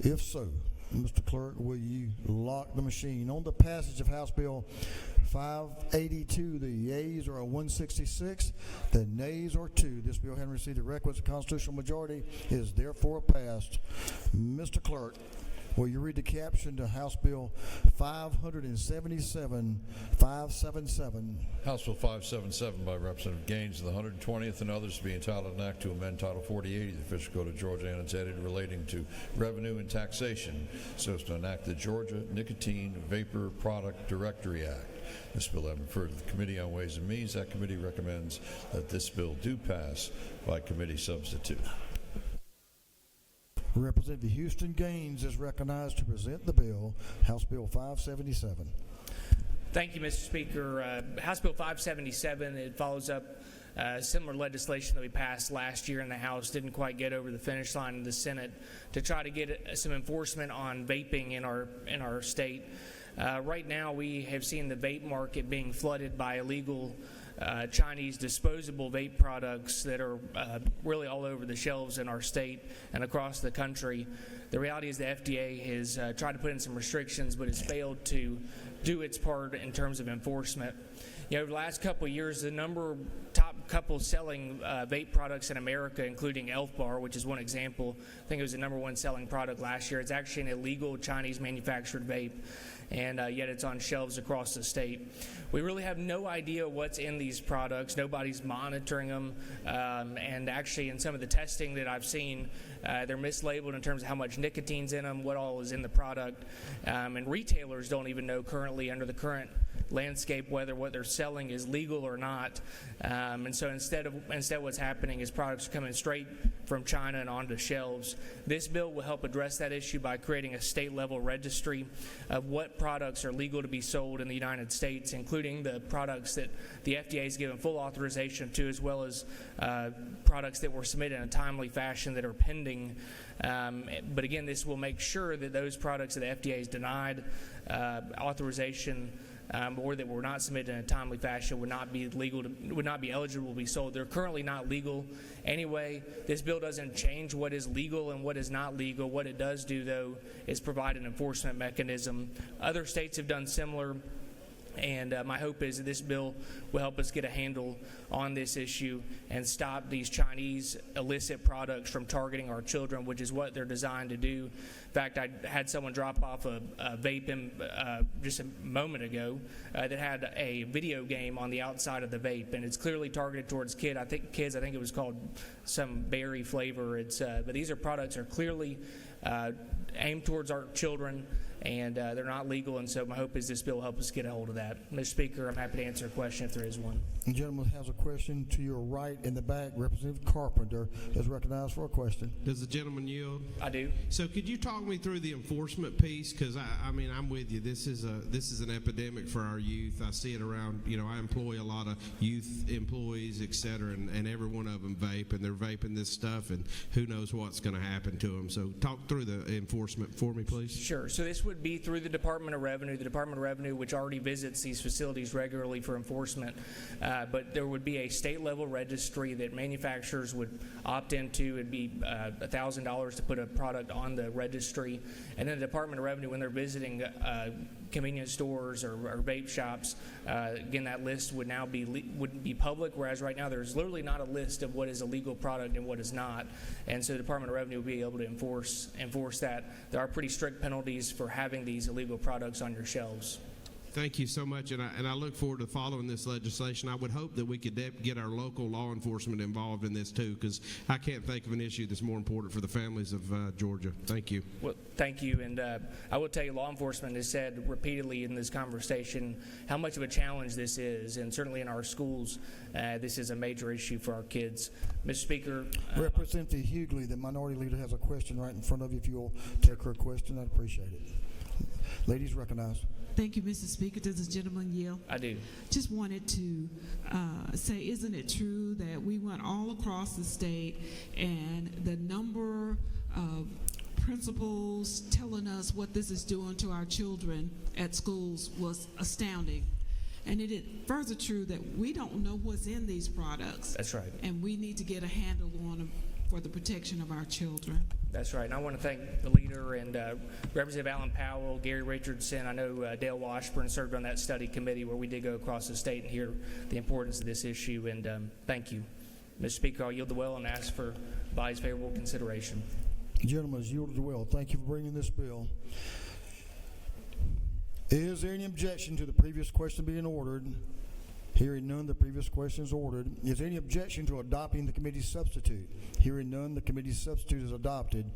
Speaker 1: If so, Mr. Clerk, will you lock the machine? On the passage of House Bill 582, the yeas are 166, the nays are 2. This bill, having received the requisite constitutional majority, is therefore passed. Mr. Clerk, will you read the caption to House Bill 577, 577?
Speaker 2: House Bill 577 by Representative Gaines of the 120th and others to be entitled an act to amend Title 48 of the Official Code of Georgia annotated relating to revenue and taxation so as to enact the Georgia Nicotine Vapor Product Directory Act. This bill having referred to the Committee on Ways and Means, that committee recommends that this bill do pass by committee substitute.
Speaker 1: Representative Houston Gaines is recognized to present the bill, House Bill 577.
Speaker 22: Thank you, Mr. Speaker. House Bill 577, it follows up similar legislation that we passed last year in the House. Didn't quite get over the finish line in the Senate to try to get some enforcement on vaping in our state. Right now, we have seen the vape market being flooded by illegal Chinese disposable vape products that are really all over the shelves in our state and across the country. The reality is the FDA has tried to put in some restrictions, but has failed to do its part in terms of enforcement. You know, over the last couple of years, the top couple selling vape products in America, including Elf Bar, which is one example. I think it was the #1 selling product last year. It's actually an illegal Chinese manufactured vape, and yet it's on shelves across the state. We really have no idea what's in these products. Nobody's monitoring them, and actually in some of the testing that I've seen, they're mislabeled in terms of how much nicotine's in them, what all is in the product, and retailers don't even know currently under the current landscape whether what they're selling is legal or not. And so instead what's happening is products are coming straight from China and onto shelves. This bill will help address that issue by creating a state-level registry of what products are legal to be sold in the United States, including the products that the FDA has given full authorization to, as well as products that were submitted in a timely fashion that are pending. But again, this will make sure that those products that the FDA has denied authorization or that were not submitted in a timely fashion would not be eligible to be sold. They're currently not legal anyway. This bill doesn't change what is legal and what is not legal. What it does do, though, is provide an enforcement mechanism. Other states have done similar. And my hope is that this bill will help us get a handle on this issue and stop these Chinese illicit products from targeting our children, which is what they're designed to do. In fact, I had someone drop off a vape just a moment ago that had a video game on the outside of the vape, and it's clearly targeted towards kids. I think it was called some berry flavor. But these are products that are clearly aimed towards our children, and they're not legal, and so my hope is this bill will help us get a hold of that. Mr. Speaker, I'm happy to answer a question if there is one.
Speaker 1: The gentleman has a question to your right in the back. Representative Carpenter is recognized for a question.
Speaker 3: Does the gentleman yield?
Speaker 22: I do.
Speaker 3: So could you talk me through the enforcement piece? Because I mean, I'm with you. This is an epidemic for our youth. I see it around. I employ a lot of youth employees, et cetera, and every one of them vape, and they're vaping this stuff, and who knows what's going to happen to them. So talk through the enforcement for me, please.
Speaker 22: Sure. So this would be through the Department of Revenue. The Department of Revenue, which already visits these facilities regularly for enforcement, but there would be a state-level registry that manufacturers would opt into. It'd be $1,000 to put a product on the registry, and then the Department of Revenue, when they're visiting convenience stores or vape shops, again, that list would now be public, whereas right now there's literally not a list of what is a legal product and what is not, and so the Department of Revenue will be able to enforce that. There are pretty strict penalties for having these illegal products on your shelves.
Speaker 3: Thank you so much, and I look forward to following this legislation. I would hope that we could get our local law enforcement involved in this too, because I can't think of an issue that's more important for the families of Georgia. Thank you.
Speaker 22: Well, thank you, and I will tell you, law enforcement has said repeatedly in this conversation how much of a challenge this is, and certainly in our schools, this is a major issue for our kids. Mr. Speaker.
Speaker 1: Representative Hughley, the minority leader, has a question right in front of you. If you'll take her question, I'd appreciate it. Ladies recognized.
Speaker 15: Thank you, Mr. Speaker. Does the gentleman yield?
Speaker 22: I do.
Speaker 15: Just wanted to say, isn't it true that we went all across the state and the number of principals telling us what this is doing to our children at schools was astounding? And it is further true that we don't know what's in these products.
Speaker 22: That's right.
Speaker 15: And we need to get a handle on them for the protection of our children.
Speaker 22: That's right. And I want to thank the leader and Representative Alan Powell, Gary Richardson. I know Dale Washburn served on that study committee where we did go across the state and hear the importance of this issue. And thank you. Mr. Speaker, I'll yield the well and ask for body's favorable consideration.
Speaker 1: The gentleman has yielded the well. Thank you for bringing this bill. Is there any objection to the previous question being ordered? Hearing none, the previous question is ordered. Is there any objection to adopting the committee's substitute? Hearing none, the committee's substitute is adopted.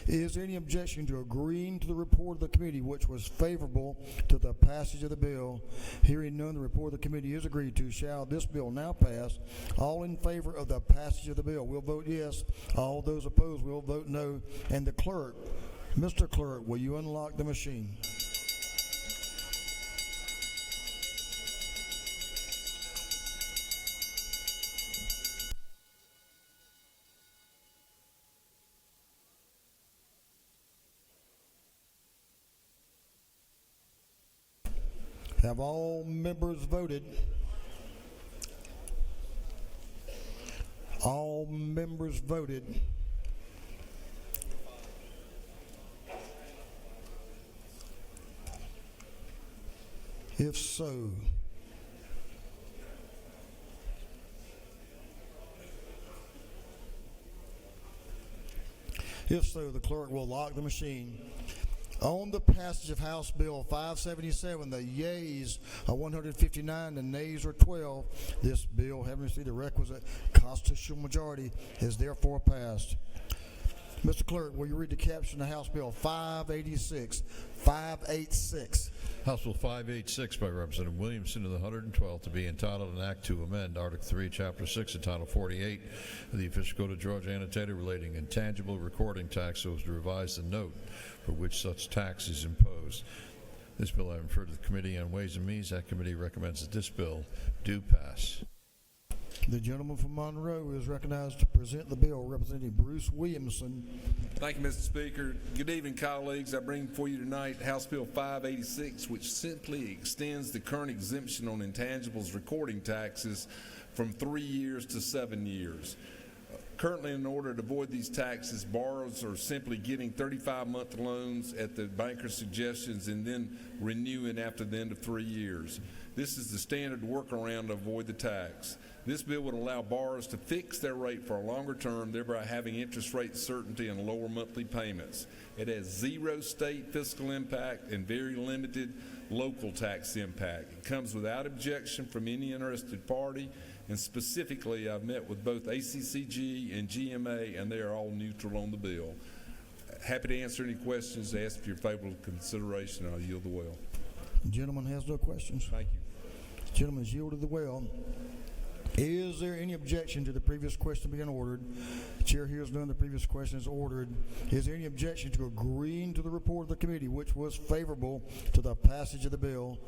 Speaker 1: Is there any objection to agreeing to the report of the committee, which was favorable to the passage of the bill? Hearing none, the report of the committee is agreed to. Shall this bill now pass? All in favor of the passage of the bill will vote yes. All those opposed will vote no. And the clerk, Mr. Clerk, will you unlock the machine? Have all members voted? All members voted. If so, If so, the clerk will lock the machine. On the passage of House Bill 577, the yeas are 159, the nays are 12. This bill, having received the requisite constitutional majority, is therefore passed. Mr. Clerk, will you read the caption of House Bill 586? 586.
Speaker 2: House Bill 586 by Representative Williamson of the 112th to be entitled an act to amend Article 3, Chapter 6 and Title 48 of the Official Code of Georgia annotated relating intangible recording tax so as to revise the note for which such tax is imposed. This bill I refer to the Committee on Ways and Means. That committee recommends that this bill do pass.
Speaker 1: The gentleman from Monroe is recognized to present the bill, Representative Bruce Williamson.
Speaker 4: Thank you, Mr. Speaker. Good evening, colleagues. I bring before you tonight House Bill 586, which simply extends the current exemption on intangibles recording taxes from 3 years to 7 years. Currently, in order to avoid these taxes, borrowers are simply getting 35-month loans at the banker's suggestions and then renewing after the end of 3 years. This is the standard workaround to avoid the tax. This bill would allow borrowers to fix their rate for a longer term, thereby having interest rate certainty and lower monthly payments. It has zero state fiscal impact and very limited local tax impact. It comes without objection from any interested party, and specifically I've met with both ACCG and GMA, and they are all neutral on the bill. Happy to answer any questions, ask for your favorable consideration, and I'll yield the well.
Speaker 1: The gentleman has no questions.
Speaker 4: Thank you.
Speaker 1: The gentleman has yielded the well. Is there any objection to the previous question being ordered? The chair hears none. The previous question is ordered. Is there any objection to agreeing to the report of the committee, which was favorable to the passage of the bill?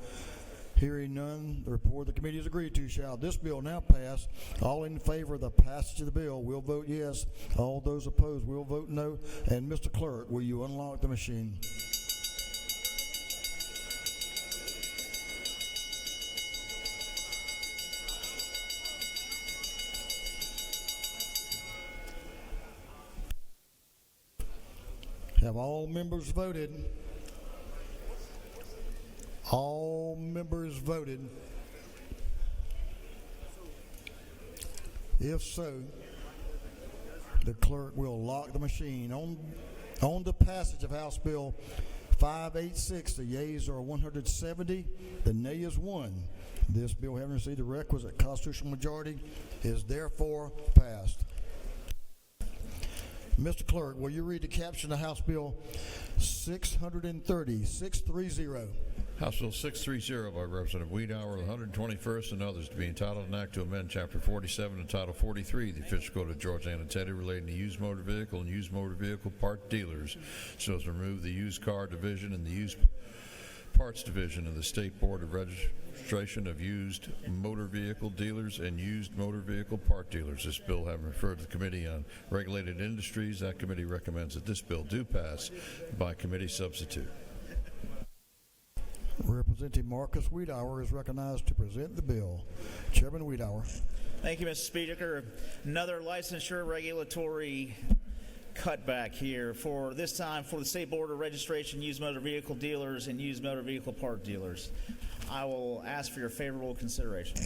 Speaker 1: Hearing none, the report of the committee is agreed to. Shall this bill now pass? All in favor of the passage of the bill will vote yes. All those opposed will vote no. And Mr. Clerk, will you unlock the machine? Have all members voted? All members voted. If so, the clerk will lock the machine. On the passage of House Bill 586, the yeas are 170, the nay is 1. This bill, having received the requisite constitutional majority, is therefore passed. Mr. Clerk, will you read the caption of House Bill 630?
Speaker 2: House Bill 630 by Representative Wiedauer of the 121st and others to be entitled an act to amend Chapter 47 and Title 43 of the Official Code of Georgia annotated relating to used motor vehicle and used motor vehicle part dealers so as to remove the used car division and the used parts division of the State Board of Registration of Used Motor Vehicle Dealers and Used Motor Vehicle Part Dealers. This bill having referred to the Committee on Regulated Industries, that committee recommends that this bill do pass by committee substitute.
Speaker 1: Representative Marcus Wiedauer is recognized to present the bill. Chairman Wiedauer.
Speaker 19: Thank you, Mr. Speaker. Another licensure regulatory cutback here for this time for the State Board of Registration, used motor vehicle dealers, and used motor vehicle part dealers. I will ask for your favorable consideration.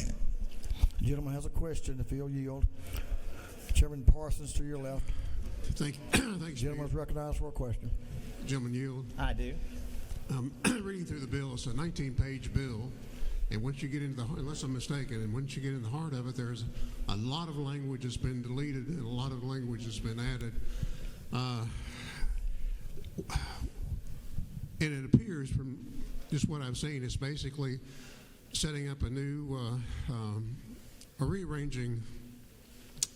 Speaker 1: The gentleman has a question if he'll yield. Chairman Parsons to your left.
Speaker 5: Thank you.
Speaker 1: The gentleman is recognized for a question.
Speaker 5: Gentleman yield.
Speaker 19: I do.
Speaker 5: Reading through the bill, it's a 19-page bill, and once you get into the, unless I'm mistaken, and once you get in the heart of it, there's a lot of language that's been deleted and a lot of language that's been added. And it appears from just what I've seen, it's basically setting up a new, or rearranging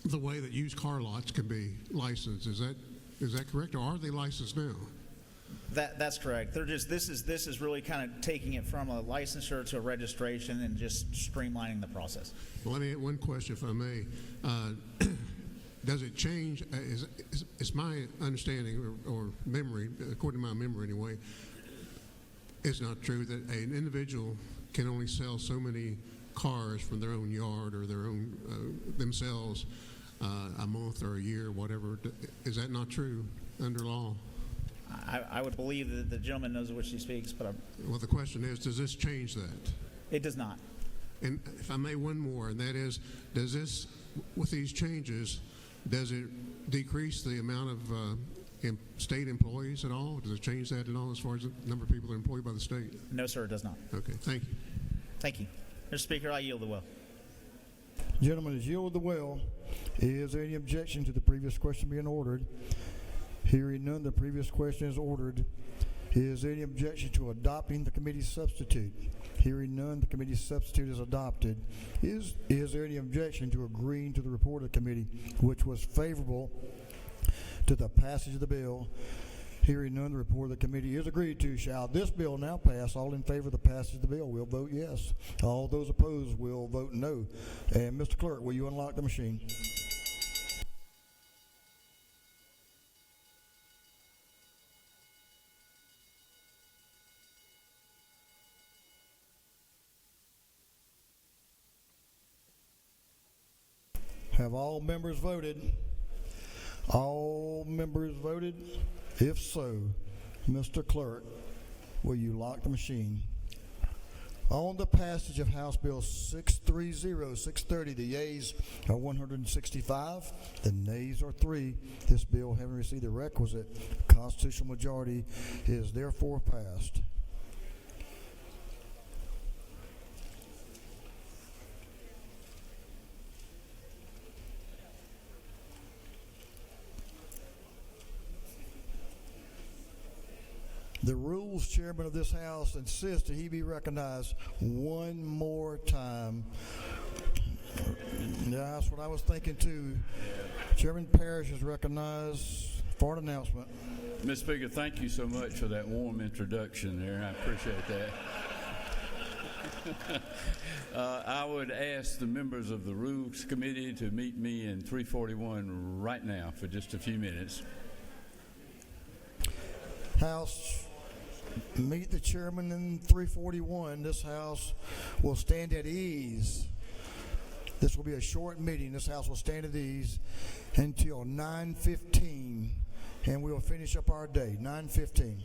Speaker 5: the way that used car lots can be licensed. Is that correct, or are they licensed now?
Speaker 19: That's correct. They're just this is really kind of taking it from a licensure to a registration and just streamlining the process.
Speaker 5: Well, let me add one question, if I may. Does it change? It's my understanding or memory, according to my memory anyway, it's not true that an individual can only sell so many cars from their own yard or their own themselves a month or a year, whatever. Is that not true under law?
Speaker 19: I would believe that the gentleman knows of which he speaks, but
Speaker 5: well, the question is, does this change that?
Speaker 19: It does not.
Speaker 5: And if I may, one more, and that is, does this, with these changes, does it decrease the amount of state employees at all? Does it change that at all as far as the number of people that are employed by the state?
Speaker 19: No, sir, it does not.
Speaker 5: Okay, thank you.
Speaker 19: Thank you. Mr. Speaker, I yield the will.
Speaker 1: Gentlemen, has yielded the will. Is there any objection to the previous question being ordered? Hearing none, the previous question is ordered. Is there any objection to adopting the committee substitute? Hearing none, the committee substitute is adopted. Is there any objection to agreeing to the report of the committee, which was favorable to the passage of the bill? Hearing none, the report of the committee is agreed to. Shall this bill now pass? All in favor of the passage of the bill will vote yes. All those opposed will vote no. And Mr. Clerk, will you unlock the machine? Have all members voted? All members voted? If so, Mr. Clerk, will you lock the machine? On the passage of House Bill 630, the yeas are 165, the nays are 3. This bill, having received the requisite constitutional majority, is therefore passed. The Rules Chairman of this House insists that he be recognized one more time. Yeah, that's what I was thinking too. Chairman Parrish is recognized for an announcement.
Speaker 20: Mr. Speaker, thank you so much for that warm introduction there. I appreciate that. I would ask the members of the Rules Committee to meet me in 341 right now for just a few minutes.
Speaker 1: House, meet the chairman in 341. This House will stand at ease. This will be a short meeting. This House will stand at ease until 9:15, and we will finish up our day, 9:15.